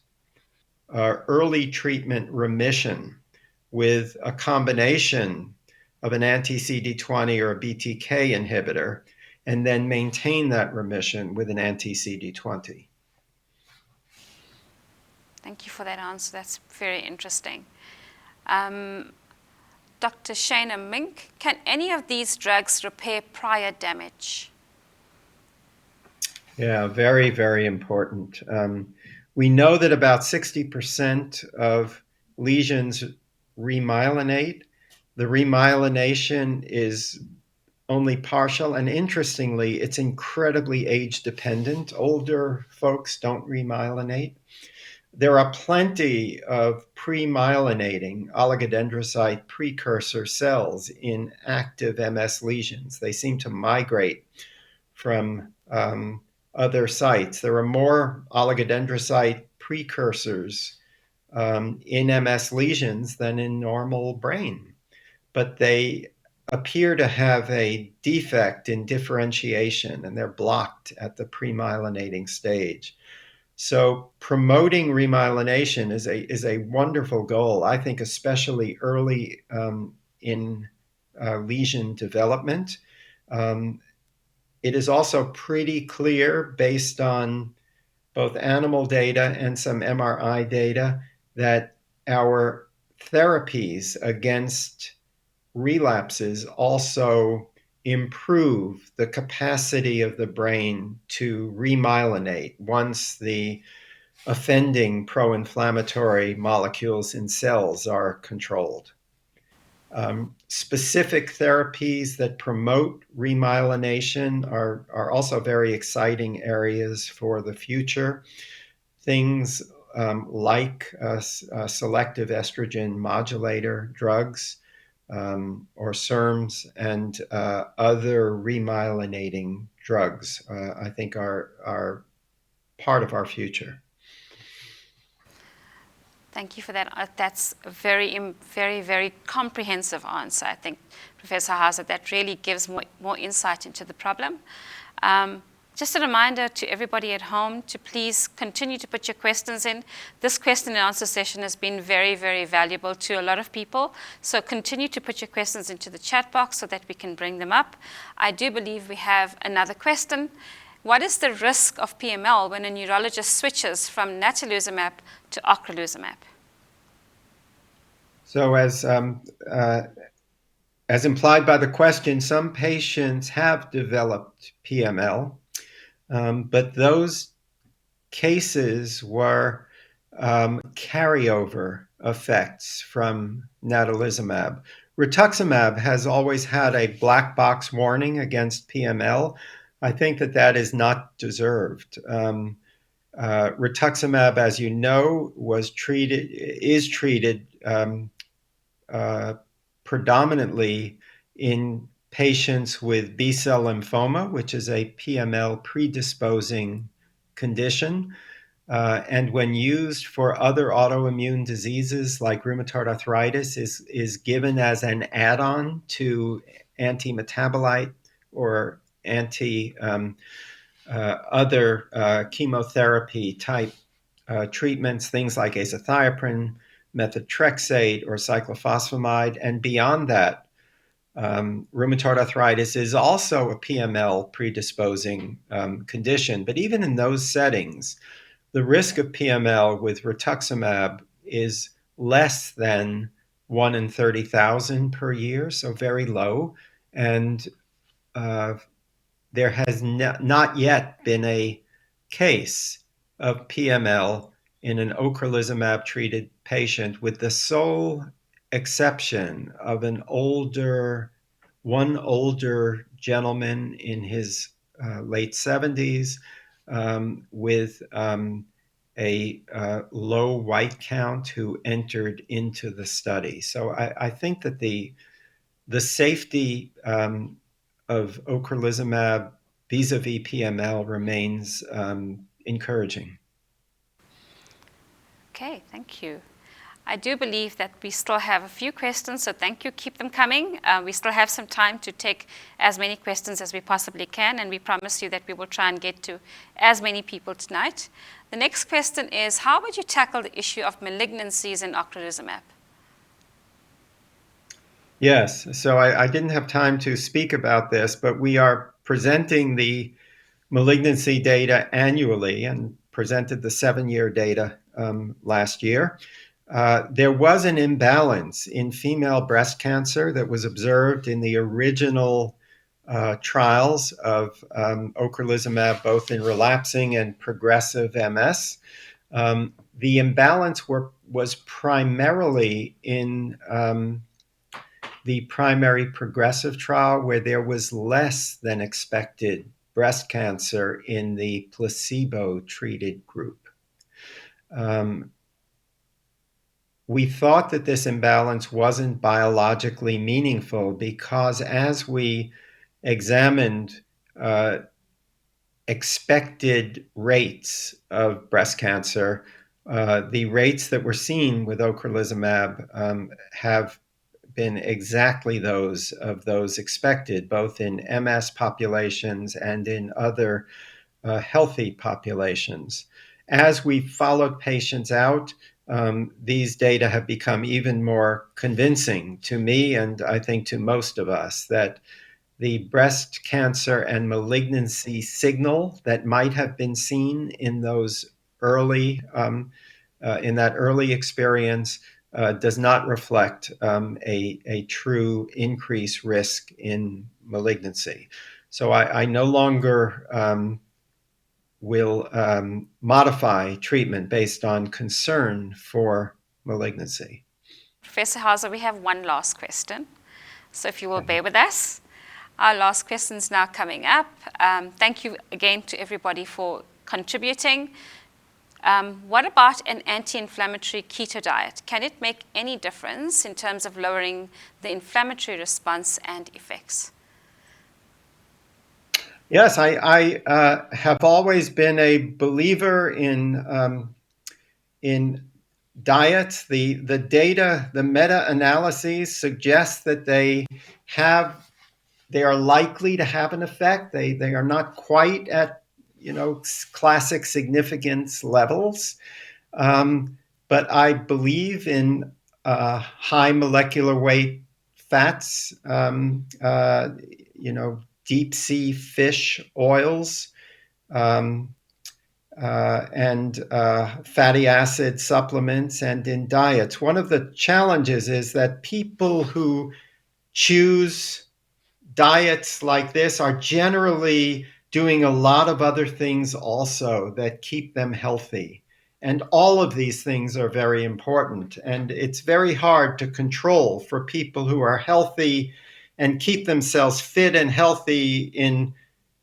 early treatment remission with a combination of an anti-CD20 or a BTK inhibitor, and then maintain that remission with an anti-CD20. Thank you for that answer. That's very interesting. Dr. Shana Mink, can any of these drugs repair prior damage? Yeah, very, very important. We know that about 60% of lesions remyelinate. The remyelination is only partial, and interestingly, it's incredibly age dependent. Older folks don't remyelinate. There are plenty of pre-myelinating oligodendrocyte precursor cells in active MS lesions. They seem to migrate from other sites. There are more oligodendrocyte precursors in MS lesions than in normal brain, but they appear to have a defect in differentiation, and they're blocked at the pre-myelinating stage. So promoting remyelination is a wonderful goal, I think, especially early in lesion development. It is also pretty clear, based on both animal data and some MRI data, that our therapies against relapses also improve the capacity of the brain to remyelinate once the offending pro-inflammatory molecules in cells are controlled. Specific therapies that promote remyelination are also very exciting areas for the future. Things like selective estrogen modulator drugs, or SERMs, and other remyelinating drugs, I think are part of our future. Thank you for that. That's a very, very, very comprehensive answer. I think, Professor Hauser, that really gives more insight into the problem. Just a reminder to everybody at home to please continue to put your questions in. This question and answer session has been very, very valuable to a lot of people. So continue to put your questions into the chat box so that we can bring them up. I do believe we have another question. What is the risk of PML when a neurologist switches from natalizumab to ocrelizumab? So as implied by the question, some patients have developed PML, but those cases were carryover effects from natalizumab. Rituximab has always had a black box warning against PML. I think that is not deserved. Rituximab, as you know, is treated predominantly in patients with B-cell lymphoma, which is a PML predisposing condition. And when used for other autoimmune diseases like rheumatoid arthritis, is given as an add-on to anti-metabolite or other chemotherapy type treatments, things like azathioprine, methotrexate or cyclophosphamide. And beyond that, rheumatoid arthritis is also a PML predisposing condition. But even in those settings, the risk of PML with rituximab is less than 1 in 30,000 per year, so very low. And there has not yet been a case of PML in an ocrelizumab-treated patient, with the sole exception of one older gentleman in his late 70s with a low white count who entered into the study. So I think that the safety of ocrelizumab vis-a-vis PML remains encouraging. Okay, thank you. I do believe that we still have a few questions, so thank you. Keep them coming. We still have some time to take as many questions as we possibly can, and we promise you that we will try and get to as many people tonight. The next question is, how would you tackle the issue of malignancies in ocrelizumab? Yes, so I didn't have time to speak about this, but we are presenting the malignancy data annually and presented the 7-year data last year. There was an imbalance in female breast cancer that was observed in the original trials of ocrelizumab, both in relapsing and progressive MS. The imbalance was primarily in the primary progressive trial, where there was less than expected breast cancer in the placebo-treated group. We thought that this imbalance wasn't biologically meaningful because as we examined expected rates of breast cancer, the rates that were seen with ocrelizumab have been exactly those of those expected, both in MS populations and in other healthy populations. As we followed patients out, these data have become even more convincing to me, and I think to most of us, that the breast cancer and malignancy signal that might have been seen in those early, in that early experience, does not reflect a true increased risk in malignancy. So I no longer will modify treatment based on concern for malignancy. Professor Hauser, we have one last question. So if you will bear with us. Our last question is now coming up. Thank you again to everybody for contributing. What about an anti-inflammatory keto diet? Can it make any difference in terms of lowering the inflammatory response and effects? Yes, I have always been a believer in diets. The data, the meta-analyses suggest that they are likely to have an effect. They are not quite at classic significance levels, but I believe in high molecular weight fats, deep sea fish oils, and fatty acid supplements, and in diets. One of the challenges is that people who choose diets like this are generally doing a lot of other things also that keep them healthy. And all of these things are very important. And it's very hard to control for people who are healthy and keep themselves fit and healthy in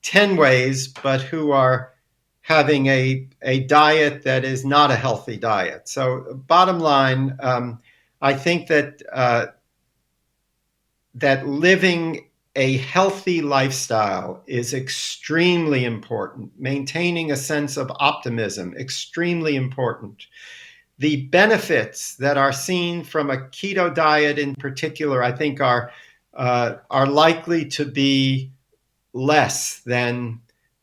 10 ways, but who are having a diet that is not a healthy diet. So bottom line, I think that living a healthy lifestyle is extremely important. Maintaining a sense of optimism, extremely important. The benefits that are seen from a keto diet in particular, I think are likely to be less than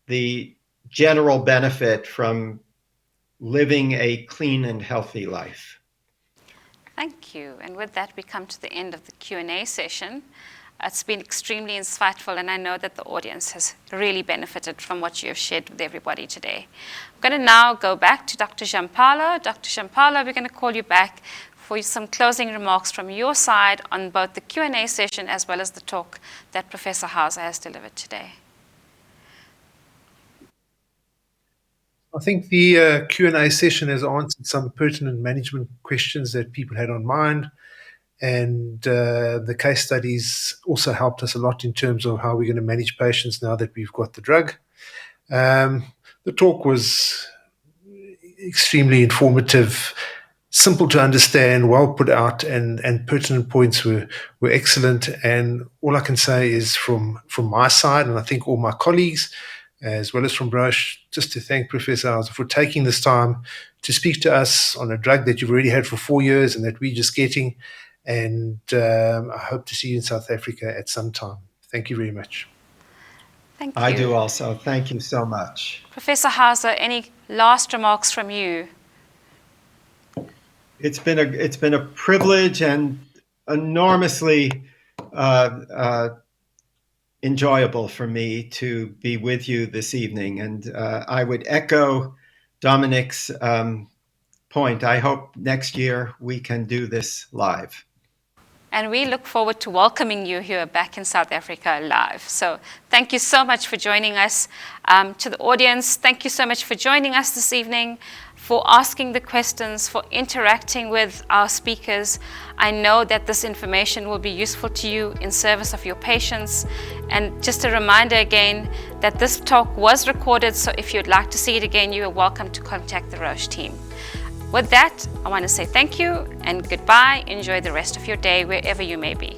the general benefit from living a clean and healthy life. Thank you. And with that, we come to the end of the Q&A session. It's been extremely insightful, and I know that the audience has really benefited from what you have shared with everybody today. I'm going to now go back to Dr. Giampaolo. Dr. Giampaolo, we're going to call you back for some closing remarks from your side on both the Q&A session as well as the talk that Professor Hauser has delivered today. I think the Q&A session has answered some pertinent management questions that people had on mind. And the case studies also helped us a lot in terms of how we're going to manage patients now that we've got the drug. The talk was extremely informative, simple to understand, well put out, and pertinent points were excellent. And all I can say is from my side, and I think all my colleagues, as well as from Roche, just to thank Professor Hauser for taking this time to speak to us on a drug that you've already had for 4 years and that we're just getting. And I hope to see you in South Africa at some time. Thank you very much. Thank you. I do also. Thank you so much. Professor Hauser, any last remarks from you? It's been a privilege and enormously enjoyable for me to be with you this evening. And I would echo Dominic's point. I hope next year we can do this live. And we look forward to welcoming you here back in South Africa live. So thank you so much for joining us. To the audience, thank you so much for joining us this evening, for asking the questions, for interacting with our speakers. I know that this information will be useful to you in service of your patients. And just a reminder again that this talk was recorded, so if you'd like to see it again, you are welcome to contact the Roche team. With that, I want to say thank you and goodbye. Enjoy the rest of your day wherever you may be.